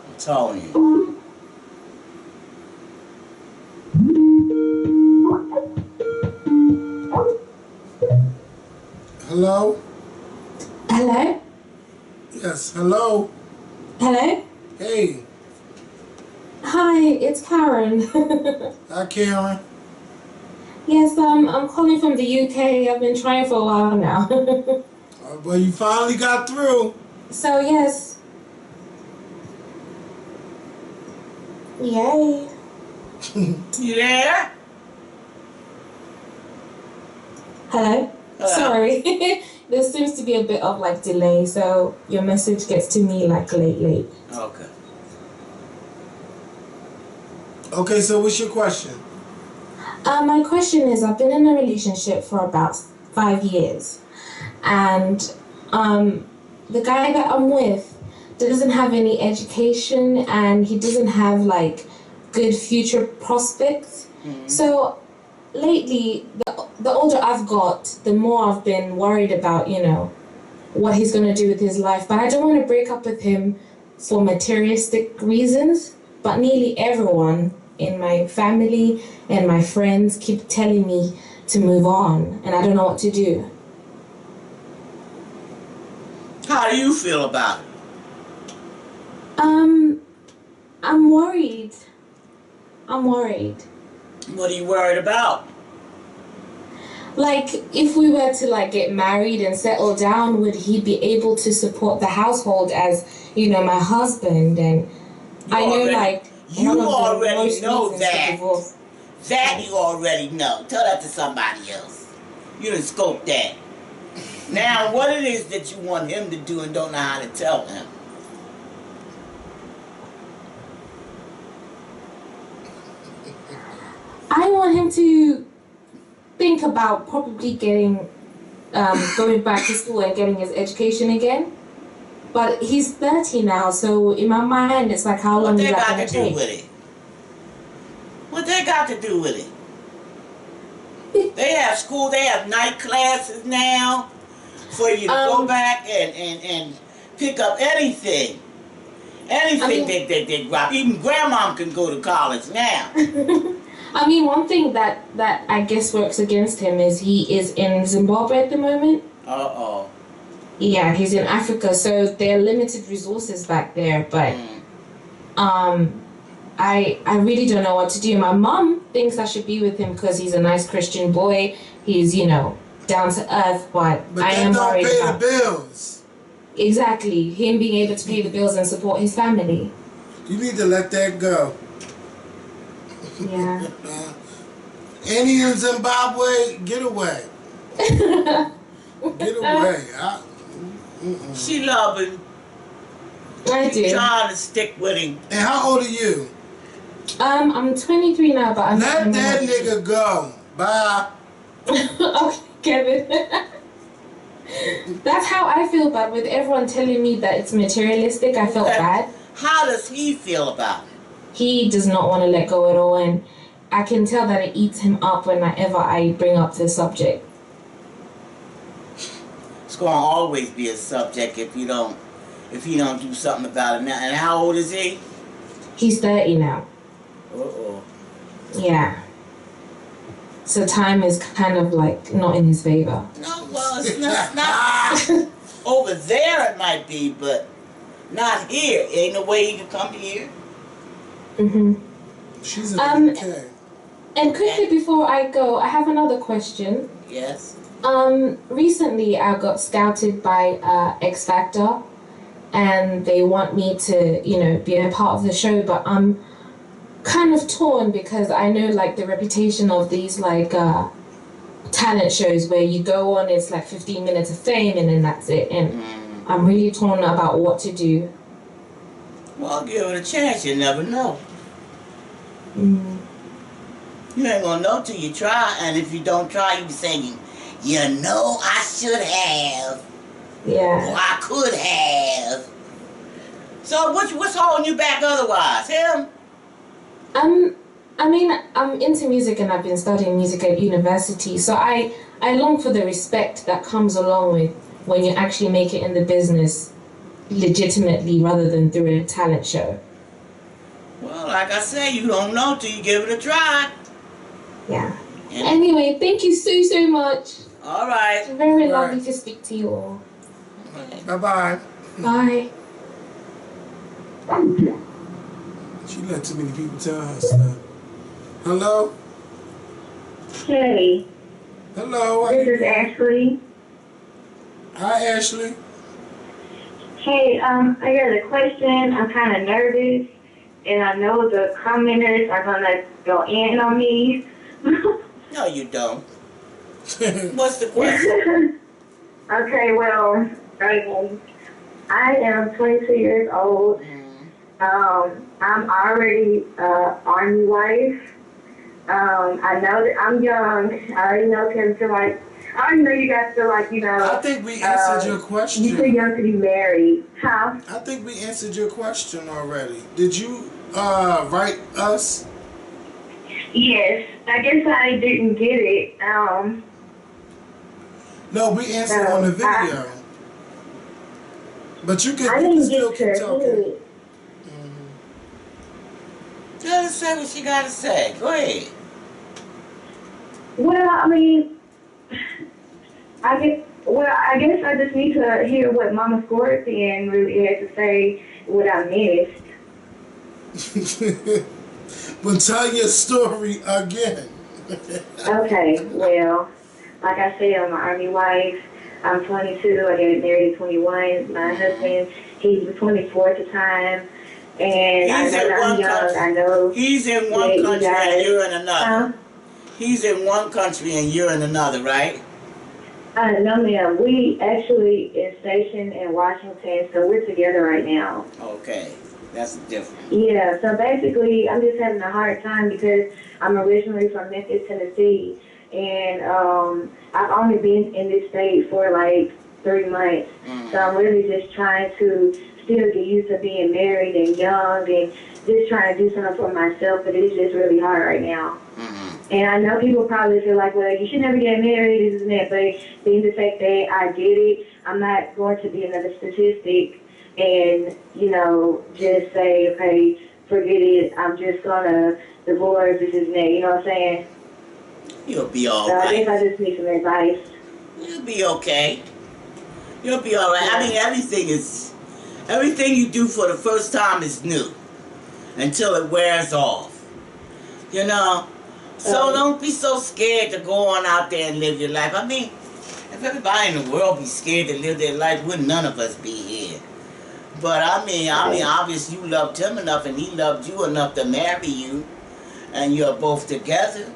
I'm telling you. Hello? Hello? Yes, hello? Hello? Hey. Hi, it's Karen. Hi, Karen. Yes, I'm calling from the UK. I've been trying for a while now. Well, you finally got through. So, yes. Yay. You there? Hello? Hello. Sorry. There seems to be a bit of like delay, so your message gets to me like late. Okay. Okay, so what's your question? My question is, I've been in a relationship for about 5 years, and the guy that I'm with doesn't have any education, and he doesn't have like good future prospects. So lately, the older I've got, the more I've been worried about, what he's going to do with his life. But I don't want to break up with him for materialistic reasons. But nearly everyone in my family and my friends keep telling me to move on, and I don't know what to do. How do you feel about it? I'm worried. What are you worried about? Like, if we were to like get married and settle down, would he be able to support the household as, my husband? And I know like you one of the already most know reasons for that. divorce. That you already know. Tell that to somebody else. You done scope that. Now, what it is that you want him to do and don't know how to tell him? I want him to think about probably getting, going back to school and getting his education again. But he's 30 now, so in my mind, it's like, how long is that going to take? What they got to do with it? They have school, they have night classes now for you to go back and pick up anything. Anything they drop. Even grandma can go to college now. I mean, one thing that I guess works against him is he is in Zimbabwe at the moment. Uh-oh. Yeah, he's in Africa, so there are limited resources back there, but I really don't know what to do. My mom thinks I should be with him because he's a nice Christian boy. He's, down to earth, but I am worried about the bills. Exactly, him being able to pay the bills and support his family. You need to let that go. Yeah. Any in Zimbabwe, get away. Get away. She love him. I do. Trying to stick with him. And how old are you? I'm 23 now, but I'm let that nigga go. Bye. Okay, Kevin. That's how I feel bad with everyone telling me that it's materialistic. I felt bad. How does he feel about it? He does not want to let go at all, and I can tell that it eats him up whenever I bring up the subject. It's going to always be a subject if you don't do something about it now. And how old is he? He's 30 now. Uh-oh. Yeah. So time is kind of like not in his favor. No, well, it's not over there it might be, but not here. Ain't no way he can come here. She's in the UK. And quickly before I go, I have another question. Yes. Recently I got scouted by X Factor, and they want me to, be a part of the show, but I'm kind of torn because I know like the reputation of these like talent shows where you go on, it's like 15 minutes of fame and then that's it, and I'm really torn about what to do. Well, give it a chance. You never know. Mm. You ain't gonna know till you try. And if you don't try, you be saying, you know, I should have. Or Yeah. I could have. So what's holding you back otherwise? Him? I mean, I'm into music and I've been studying music at university, so I long for the respect that comes along with when you actually make it in the business legitimately rather than through a talent show. Well, like I say, you don't know till you give it a try. Yeah. And Anyway, thank you so much. all right. It's very Right. lovely to speak to you all. Bye-bye. Bye. She let too many people tell her stuff. Hello? Hey, Hello? this is Ashley. Hi, Ashley. Hey, I got a question. I'm kind of nervous, and I know the commenters are gonna go in on me. No, you don't. What's the question? Okay, well, I am 22 years old. I'm already army wife. I know that I'm young. I already know Tim feel like. I already know you guys feel like, I think we answered your question. you're too young to be married. Huh? I think we answered your question already. Did you write us? Yes. I guess I didn't get it. No, we answered on the video. But you I can didn't still get keep to talking. hear it. Let her say what she gotta say. Go ahead. Well, I mean, I guess I just need to hear what Mama Skorpion really had to say, what I missed. But tell your story again. Okay, well, like I said, I'm an army wife. I'm 22. I got married at 21. My husband, he was 24 at the time. And I He's know in that I'm one young. country. I know He's in that one you country and guys. you're in another. Huh? He's in one country and you're in another, right? No, ma'am. We actually is stationed in Washington, so we're together right now. Okay, that's different. Yeah, so basically, I'm just having a hard time because I'm originally from Memphis, Tennessee, and I've only been in this state for like 3 months. So I'm really just trying to still get used to being married and young and just trying to do something for myself, but it's just really hard right now. And I know people probably feel like, well, you should never get married, this and that, but being the fact that I did it, I'm not going to be another statistic and, you know, just say, okay, forget it, I'm just going to divorce, this and that, you know what I'm saying? You'll be all So I right. guess I just need some advice. You'll be okay. You'll be all right. I mean, everything you do for the first time is new until it wears off. You know? So don't be so scared to go on out there and live your life. I mean, if everybody in the world be scared to live their life, would none of us be here. But I mean, obviously you loved him enough and he loved you enough to marry you, and you're both together.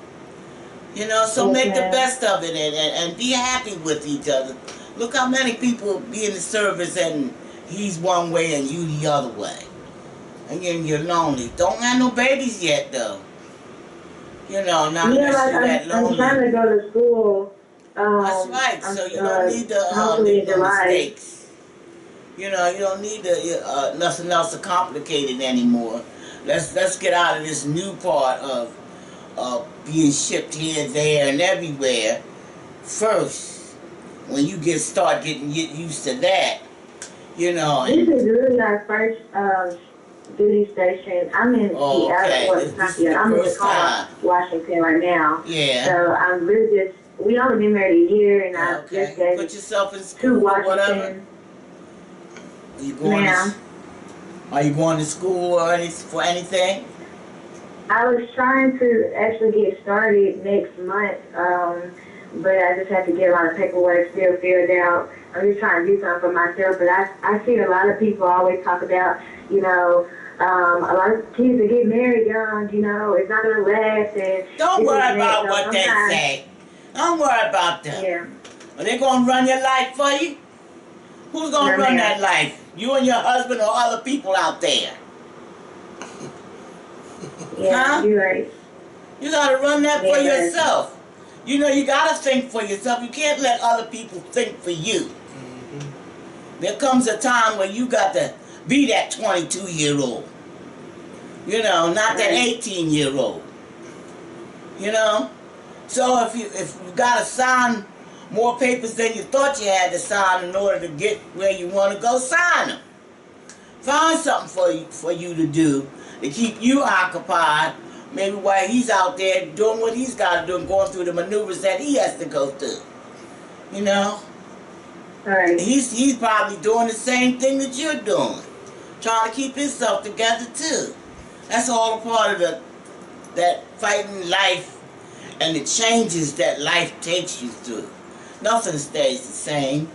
You know, so make the best of it and be happy with each other. Look how many people be in the service and he's one way and you the other way. And you're lonely. Don't have no babies yet, though. You know, not unless you're that lonely. I'm trying to go to school. That's right. So you don't need to make no mistakes. You know, you don't need to nothing else to complicate it anymore. Let's get out of this new part of being shipped here, there, and everywhere first. When you start getting used to that, you know. This is really our first duty station. I'm in Seattle, I'm in Tacoma, Washington right now. Yeah. So I'm really we only been married a year, and I just got put yourself in to school or whatever. Washington. Are you going to school or for anything? I was trying to actually get started next month, but I just have to get a lot of paperwork still filled out. I'm just trying to do something for myself, but I see a lot of people always talk about, you know, a lot of kids that get married young, you know, it's not going to last. And don't worry about what they say. Don't worry about them. Yeah. Are they going to run your life for you? Who's going to run that life? You and your husband or other people out there? Yeah, Huh? you're right. You gotta run that for Yeah. yourself. You know, you gotta think for yourself. You can't let other people think for you. There comes a time where you got to be that 22-year-old. You know, not that 18-year-old. You know? So if you gotta sign more papers than you thought you had to sign in order to get where you want to go, sign them. Find something for you to do to keep you occupied. Maybe while he's out there doing what he's got to do and going through the maneuvers that he has to go through. You know? Right. He's probably doing the same thing that you're doing. Trying to keep himself together too. That's all a part of that fighting life and the changes that life takes you through. Nothing stays the same,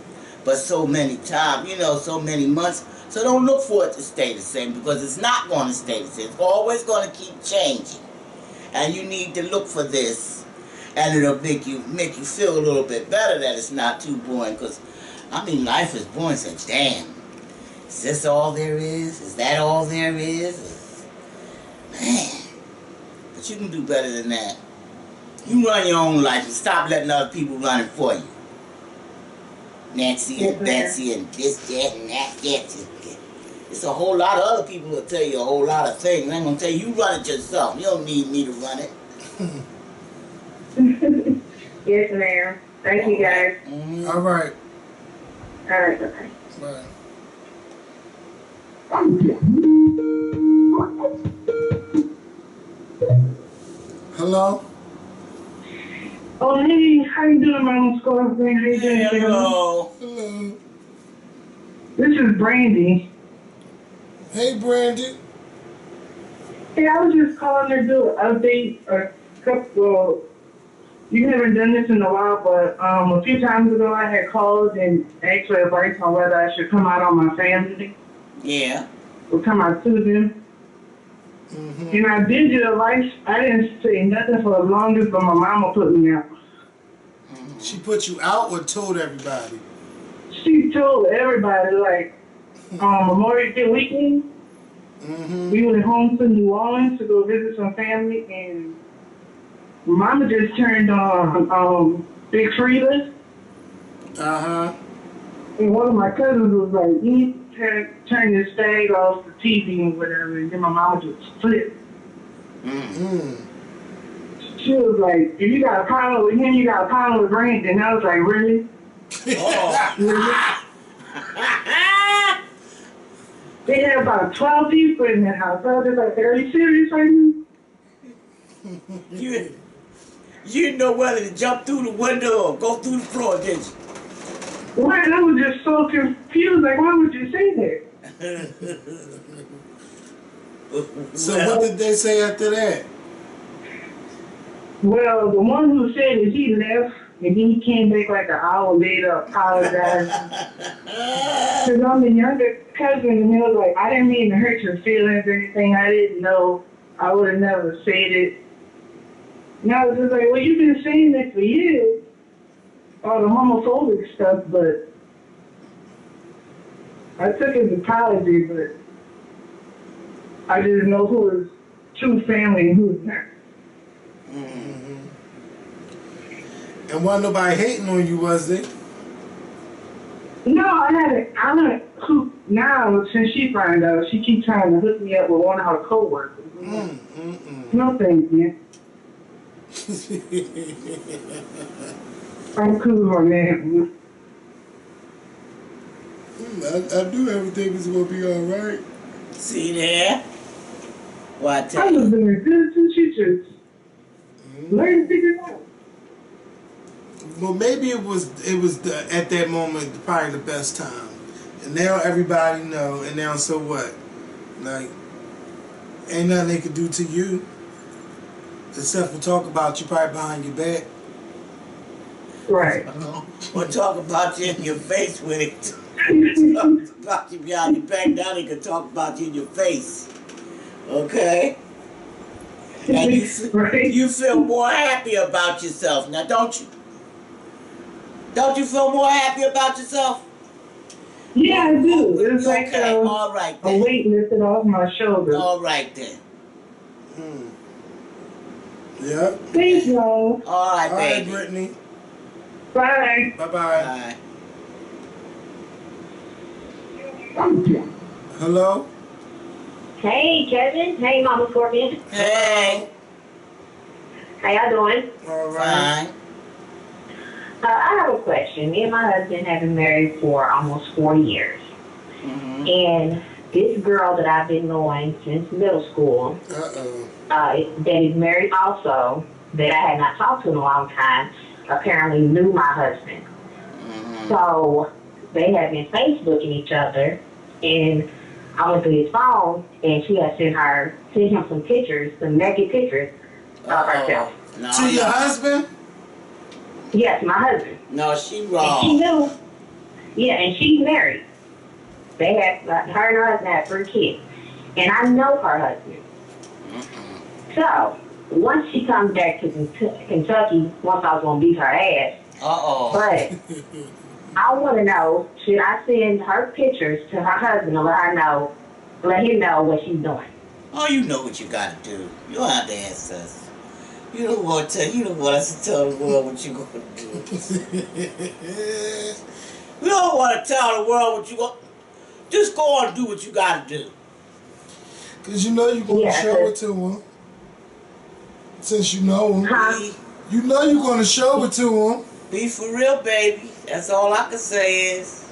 but so many times, you know, so many months. So don't look for it to stay the same, because it's not going to stay the same. It's always going to keep changing. And you need to look for this, and it'll make you feel a little bit better that it's not too boring. Because, I mean, life is boring. So, damn, is this all there is? Is that all there is? Man, but you can do better than that. You run your own life and stop letting other people run it for you. Nancy and Betsy and this, that, and that. It's a whole lot of other people who'll tell you a whole lot of things. I'm going to tell you, you run it yourself. You don't need me to run it. Yes, ma'am. Thank you, guys. Mm-hmm. All right. All right, bye. Bye. Hello? Oh, hey, how you doing, Mama Skorpion? How you doing? Hello. Hello. This is Brandy. Hey, Brandy. Hey, I was just calling to do an update. Well, you haven't done this in a while, but a few times ago I had called and asked for advice on whether I should come out on my family Yeah. or come out to them. Mm-hmm. And I did your advice. I didn't say nothing for the longest, but my mama put me out. She put you out or told everybody? She told everybody, like, Memorial Day weekend, Mm-hmm. we went home to New Orleans to go visit some family, and Mama just turned on Big Frida, Uh-huh. and one of my cousins was like, "You need to turn this stag off the TV and whatever," and then my mama just flipped. Mm. She was like, "If you got a problem with him, you got a problem with Brandon." And I was like, "Really? Oh. Really?" They had about 12 people in that house. I was just like, "Are you serious right now?" You didn't know whether to jump through the window or go through the floor, did you? Right, I was just so confused. Like, why would you say that? So what did they say after that? Well, the one who said it, he left, and then he came back like an hour later, apologizing. Because I'm the younger cousin, and he was like, "I didn't mean to hurt your feelings or anything. I didn't know. I would have never said it." And I was just like, "Well, you've been saying this for years, all the homophobic stuff, but I took his apology, but I didn't know who was true family and who was not." Mm-hmm. And wasn't nobody hating on you, was they? No, I don't who now, since she found out, she keeps trying to hook me up with one of her coworkers. No thank you. I'm cool on that. I do everything is gonna be alright. See there? Well, I I tell was you. doing good since she just learned to figure it out. Well, maybe it was at that moment probably the best time, and now everybody know. And now so what? Like, ain't nothing they could do to you except for talk about you probably behind your back. Right. Or talk about you in your face with it. Talk about you behind your back. Now they can talk about you in your face. Okay? And you feel more happy about yourself now, don't you? Don't you feel more happy about yourself? Yeah, I do. It's like okay. All right, a then. weight lifted off my shoulders. All right then. Yeah. Thank you. All right, All right, baby. Brittany. Bye. Bye-bye. Bye. Hello? Hey, Kevin. Hey, Mama Skorpion. Hey. How y'all doing? All right. Fine. I have a question. Me and my husband have been married for almost 4 years. Mm-hmm. And this girl that I've been knowing since middle school, Uh-oh. that is married also, that I had not talked to in a long time, apparently knew my husband. Mm-hmm. So they have been Facebooking each other, and I went through his phone, and she had sent him some pictures, some naked pictures of herself. No, To your husband? Yes, my husband. No, she And she wrong. knew. Yeah, and she's married. They had, her and her husband had 3 kids. And I know her husband. Mm-mm. So, once she comes back to Kentucky, once I was going to beat her ass. Uh-oh. But I want to know, should I send her pictures to her husband and let him know what she's doing? Oh, you know what you gotta do. You don't have to ask us. You don't want us to tell the world what you're gonna do. We don't want to tell the world what you going. Just go on and do what you gotta do. Because you know you're going to show it to him. Since you know him. Huh? You know you're going to show it to him. Be for real, baby. That's all I can say is.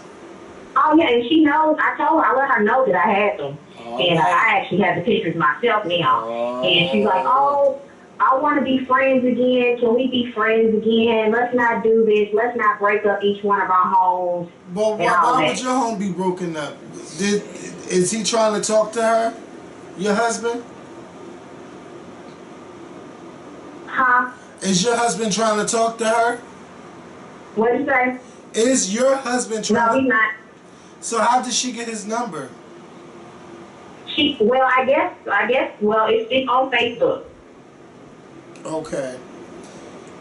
Oh, yeah, and she knows. I told her, I let her know that I had them. All And right. I actually have the pictures myself now. Oh. And she's like, oh, I want to be friends again. Can we be friends again? Let's not do this. Let's not break up each one of our homes. But why would your home be broken up? Is he trying to talk to her? Your husband? Huh? Is your husband trying to talk to her? What did you say? Is your husband No, trying he's not. So how did she get his number? Well, I guess, well, it's on Facebook. Okay.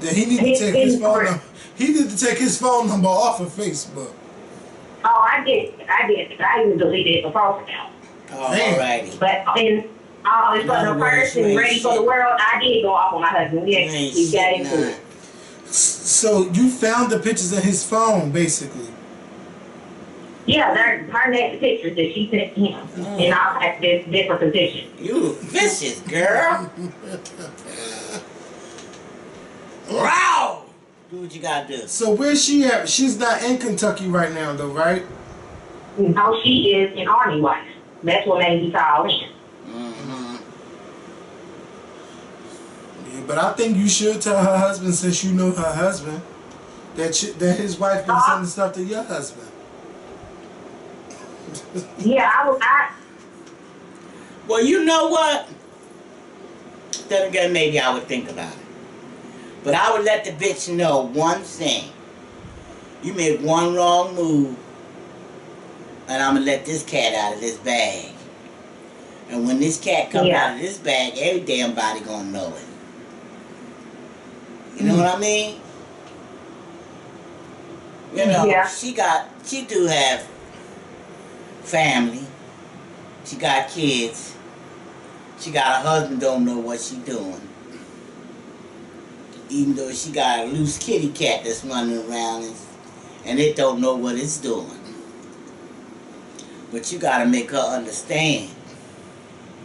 Then he need to take his phone number. He need to take his phone number off of Facebook. Oh, I did. I even deleted the post account. Alrighty. But for the person ready for the world, I did go off on my husband. Yes, he got into it. So you found the pictures of his phone, basically. Yeah, they're her naked pictures that she sent to him, and I'll have this different position. You vicious girl. Wow. Do what you gotta do. So where's she at? She's not in Kentucky right now, though, right? No, she is an army wife. That's what made me call in. Mm-hmm. Yeah, but I think you should tell her husband, since you know her husband, that his wife been sending stuff to your husband. Yeah, Well, you know what? Then again, maybe I would think about it. But I would let the bitch know one thing. You make one wrong move, and I'm going to let this cat out of this bag. And when this cat comes out of this bag, every damn body going to know it. You know what I mean? You know, she do have family. She got kids. She got a husband don't know what she doing. Even though she got a loose kitty cat that's running around and it don't know what it's doing. But you gotta make her understand.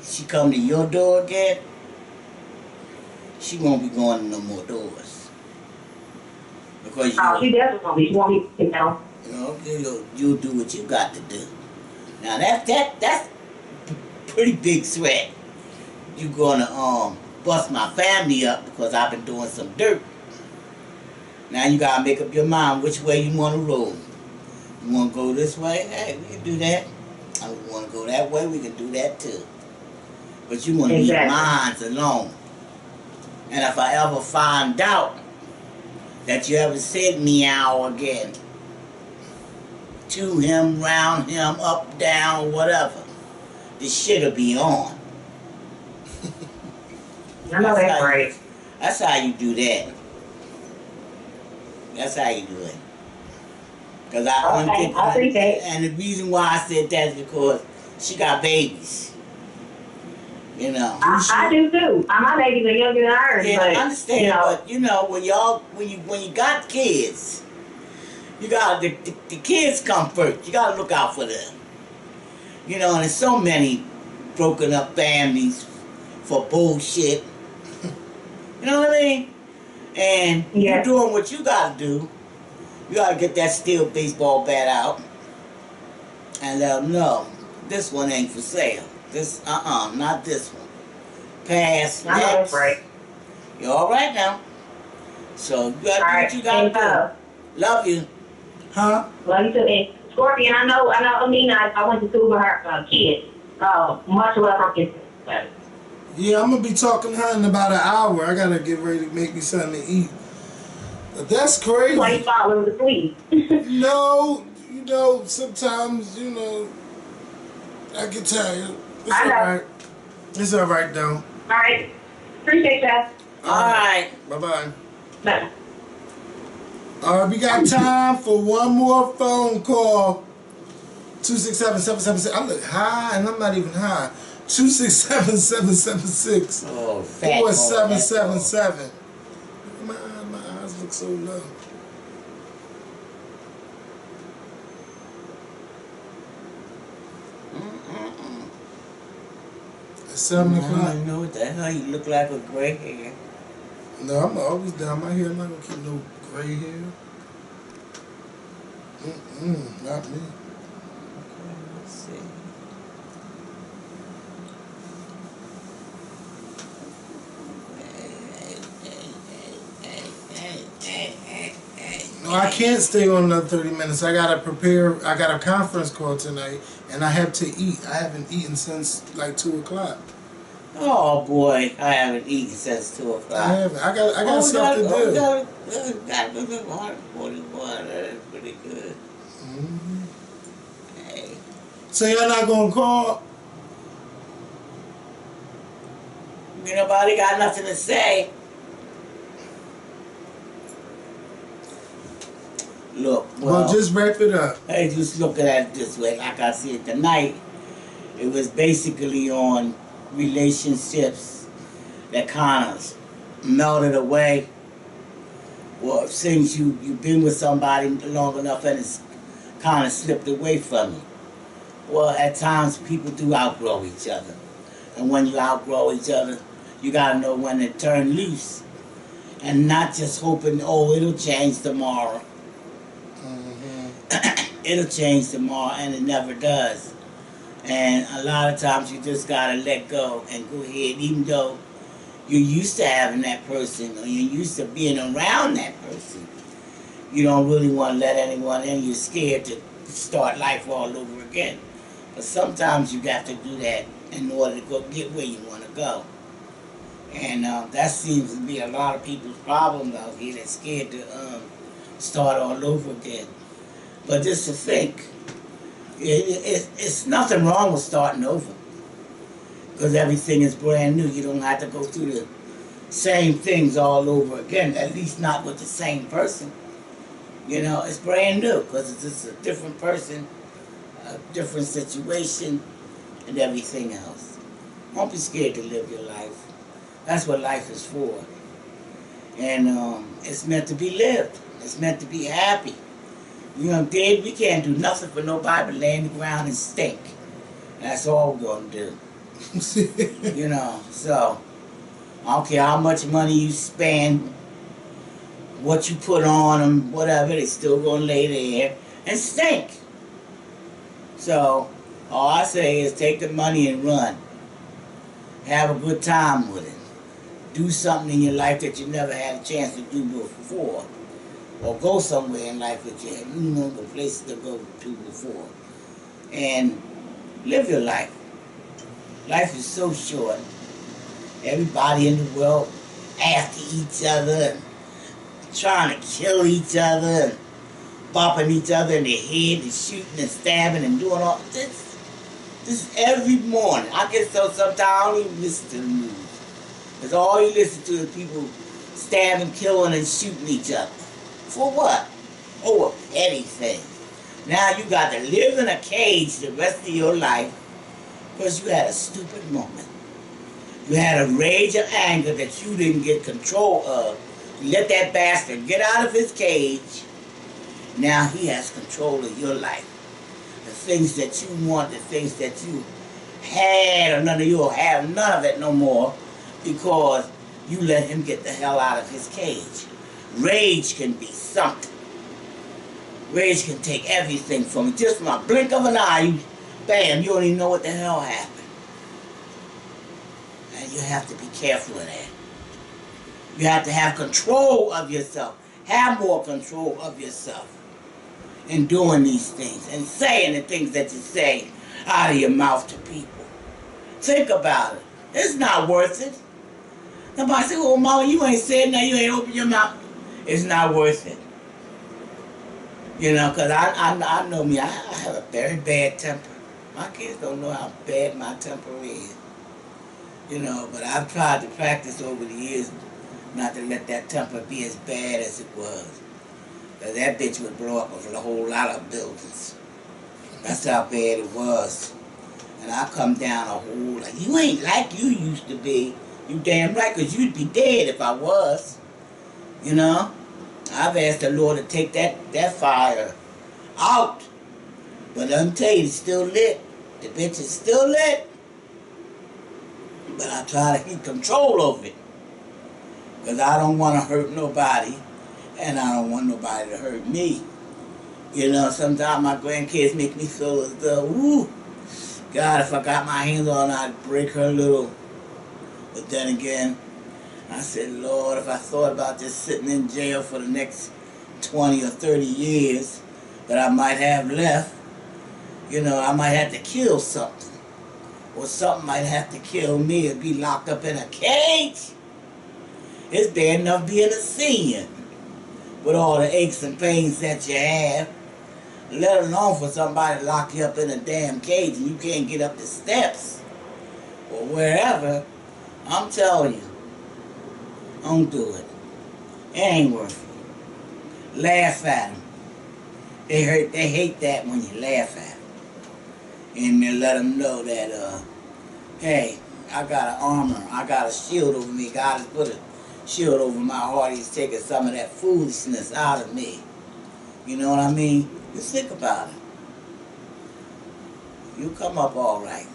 She come to your door again, she won't be going to no more doors. Because she definitely want me to know. You'll do what you got to do. Now that's pretty big threat. You gonna bust my family up because I've been doing some dirt. Now you gotta make up your mind which way you wanna roll. You wanna go this way? Hey, we can do that. I wanna go that way, we can do that too. But you wanna leave mine alone. And if I ever find out that you ever said meow again to him, round him, up, down, whatever, the shit'll be on. I know that's right. That's how you do that. That's how you do it. Because I appreciate it. And the reason why I said that is because she got babies. You know. I do too. My babies are younger than ours, Yeah, but I understand, you know, but you know, when you got kids, you got the kids come first. You gotta look out for them. You know, and there's so many broken up families for bullshit. You know what I mean? And you're doing what you gotta do. You gotta get that steel baseball bat out and let them know this one ain't for sale. This, not this one. Pass, I know next. that's right. You're all right now. So you gotta do what you gotta do. Love you. Huh? Love you too. And Skorpion, I went to school with her kids. Much love from kids. Yeah, I'm gonna be talking to her in about an hour. I gotta get ready to make me something to eat. But that's crazy. Why you following the sleep? No, you know, sometimes, you know, I get tired. It's I know. alright. It's alright though. Alright. Appreciate that. Alright. Bye-bye. Bye. Alright, we got time for one more phone call. 267-776. I look high and I'm not even high. 267-776. Oh, fat 4777. My eyes look so low. It's 7 o'clock. I don't know what the hell you look like with gray hair. No, I'm always down my hair. I'm not gonna keep no gray hair. Not me. Okay, let's see. No, I can't stay on another 30 minutes. I gotta prepare. I got a conference call tonight, and I have to eat. I haven't eaten since like 2 o'clock. Oh boy, I haven't eaten since 2 o'clock. I haven't. I got stuff to do. Got good water, 41. That's pretty good. Hey. So y'all not gonna call? Ain't nobody got nothing to say. Look, Well, just wrap it up. Hey, just look at it this way. Like I said tonight, it was basically on relationships that kind of melted away. Or since you've been with somebody long enough and it's kind of slipped away from you. Well, at times people do outgrow each other. And when you outgrow each other, you got to know when to turn loose. And not just hoping, oh, it'll change tomorrow. It'll change tomorrow, and it never does. And a lot of times you just gotta let go and go ahead, even though you're used to having that person or you're used to being around that person. You don't really want to let anyone in. You're scared to start life all over again. But sometimes you got to do that in order to go get where you want to go. And that seems to be a lot of people's problems out here. They're scared to start all over again. But just to think, it's nothing wrong with starting over. Because everything is brand new. You don't have to go through the same things all over again. At least not with the same person. You know, it's brand new. Because it's just a different person, a different situation, and everything else. Don't be scared to live your life. That's what life is for. And it's meant to be lived. It's meant to be happy. You know, dead, we can't do nothing for nobody but lay on the ground and stink. That's all we're going to do. You know, so I don't care how much money you spend, what you put on them, whatever, they still going to lay there and stink. So all I say is take the money and run. Have a good time with it. Do something in your life that you never had a chance to do before. Or go somewhere in life that you know the places to go to before. And live your life. Life is so short. Everybody in the world after each other, and trying to kill each other, and bopping each other in the head, and shooting and stabbing and doing all this. This every morning. I get so sometimes I don't even listen to the news. Because all you listen to is people stabbing, killing, and shooting each other. For what? Oh, a petty thing. Now you got to live in a cage the rest of your life because you had a stupid moment. You had a rage of anger that you didn't get control of. You let that bastard get out of his cage. Now he has control of your life. The things that you want, the things that you had, or none of you will have none of it no more because you let him get the hell out of his cage. Rage can be something. Rage can take everything from you. Just from a blink of an eye, bam, you don't even know what the hell happened. And you have to be careful of that. You have to have control of yourself. Have more control of yourself in doing these things and saying the things that you say out of your mouth to people. Think about it. It's not worth it. Somebody say, oh, mama, you ain't said nothing, you ain't opened your mouth. It's not worth it. You know, because I know me, I have a very bad temper. My kids don't know how bad my temper is. You know, but I've tried to practice over the years not to let that temper be as bad as it was. Because that bitch would blow up a whole lot of buildings. That's how bad it was. And I come down a whole lot. You ain't like you used to be. You damn right, because you'd be dead if I was. You know? I've asked the Lord to take that fire out. But let me tell you, it's still lit. The bitch is still lit. But I try to keep control over it. Because I don't want to hurt nobody. And I don't want nobody to hurt me. You know, sometimes my grandkids make me feel as though, ooh, God, if I got my hands on her, I'd break her little. But then again, I said, Lord, if I thought about just sitting in jail for the next 20 or 30 years that I might have left, you know, I might have to kill something. Or something might have to kill me and be locked up in a cage. It's bad enough being a senior with all the aches and pains that you have. Let alone for somebody to lock you up in a damn cage and you can't get up the steps or wherever. I'm telling you, don't do it. It ain't worth it. Laugh at them. They hate that when you laugh at them. And then let them know that, hey, I got an armor, I got a shield over me. God has put a shield over my heart. He's taking some of that foolishness out of me. You know what I mean? Just think about it. You'll come up all right.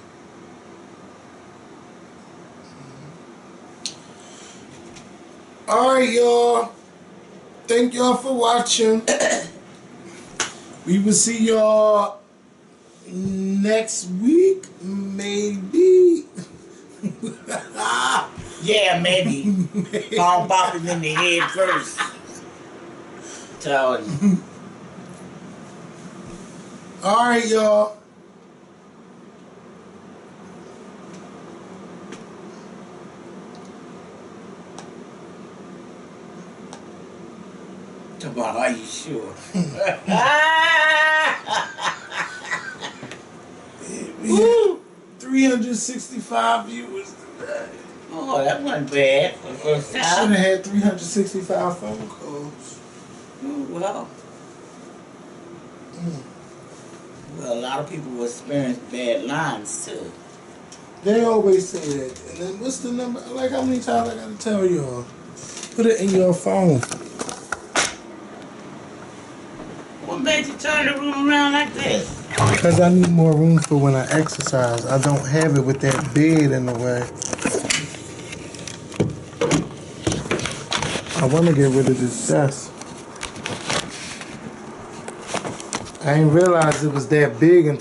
Alright, y'all. Thank y'all for watching. We will see y'all next week, maybe. Yeah, maybe. I'll bop him in the head first. Telling you. Alright, y'all. Talk about, are you sure? Woo! 365 viewers today. Oh, that wasn't bad for the first Should time. have had 365 phone calls. Oh, well. Well, a lot of people will experience bad lines, too. They always say that. And then what's the number? Like, how many times I gotta tell y'all? Put it in your phone. What made you turn the room around like this? Because I need more room for when I exercise. I don't have it with that bed in the way. I want to get rid of this desk. I didn't realize it was that big until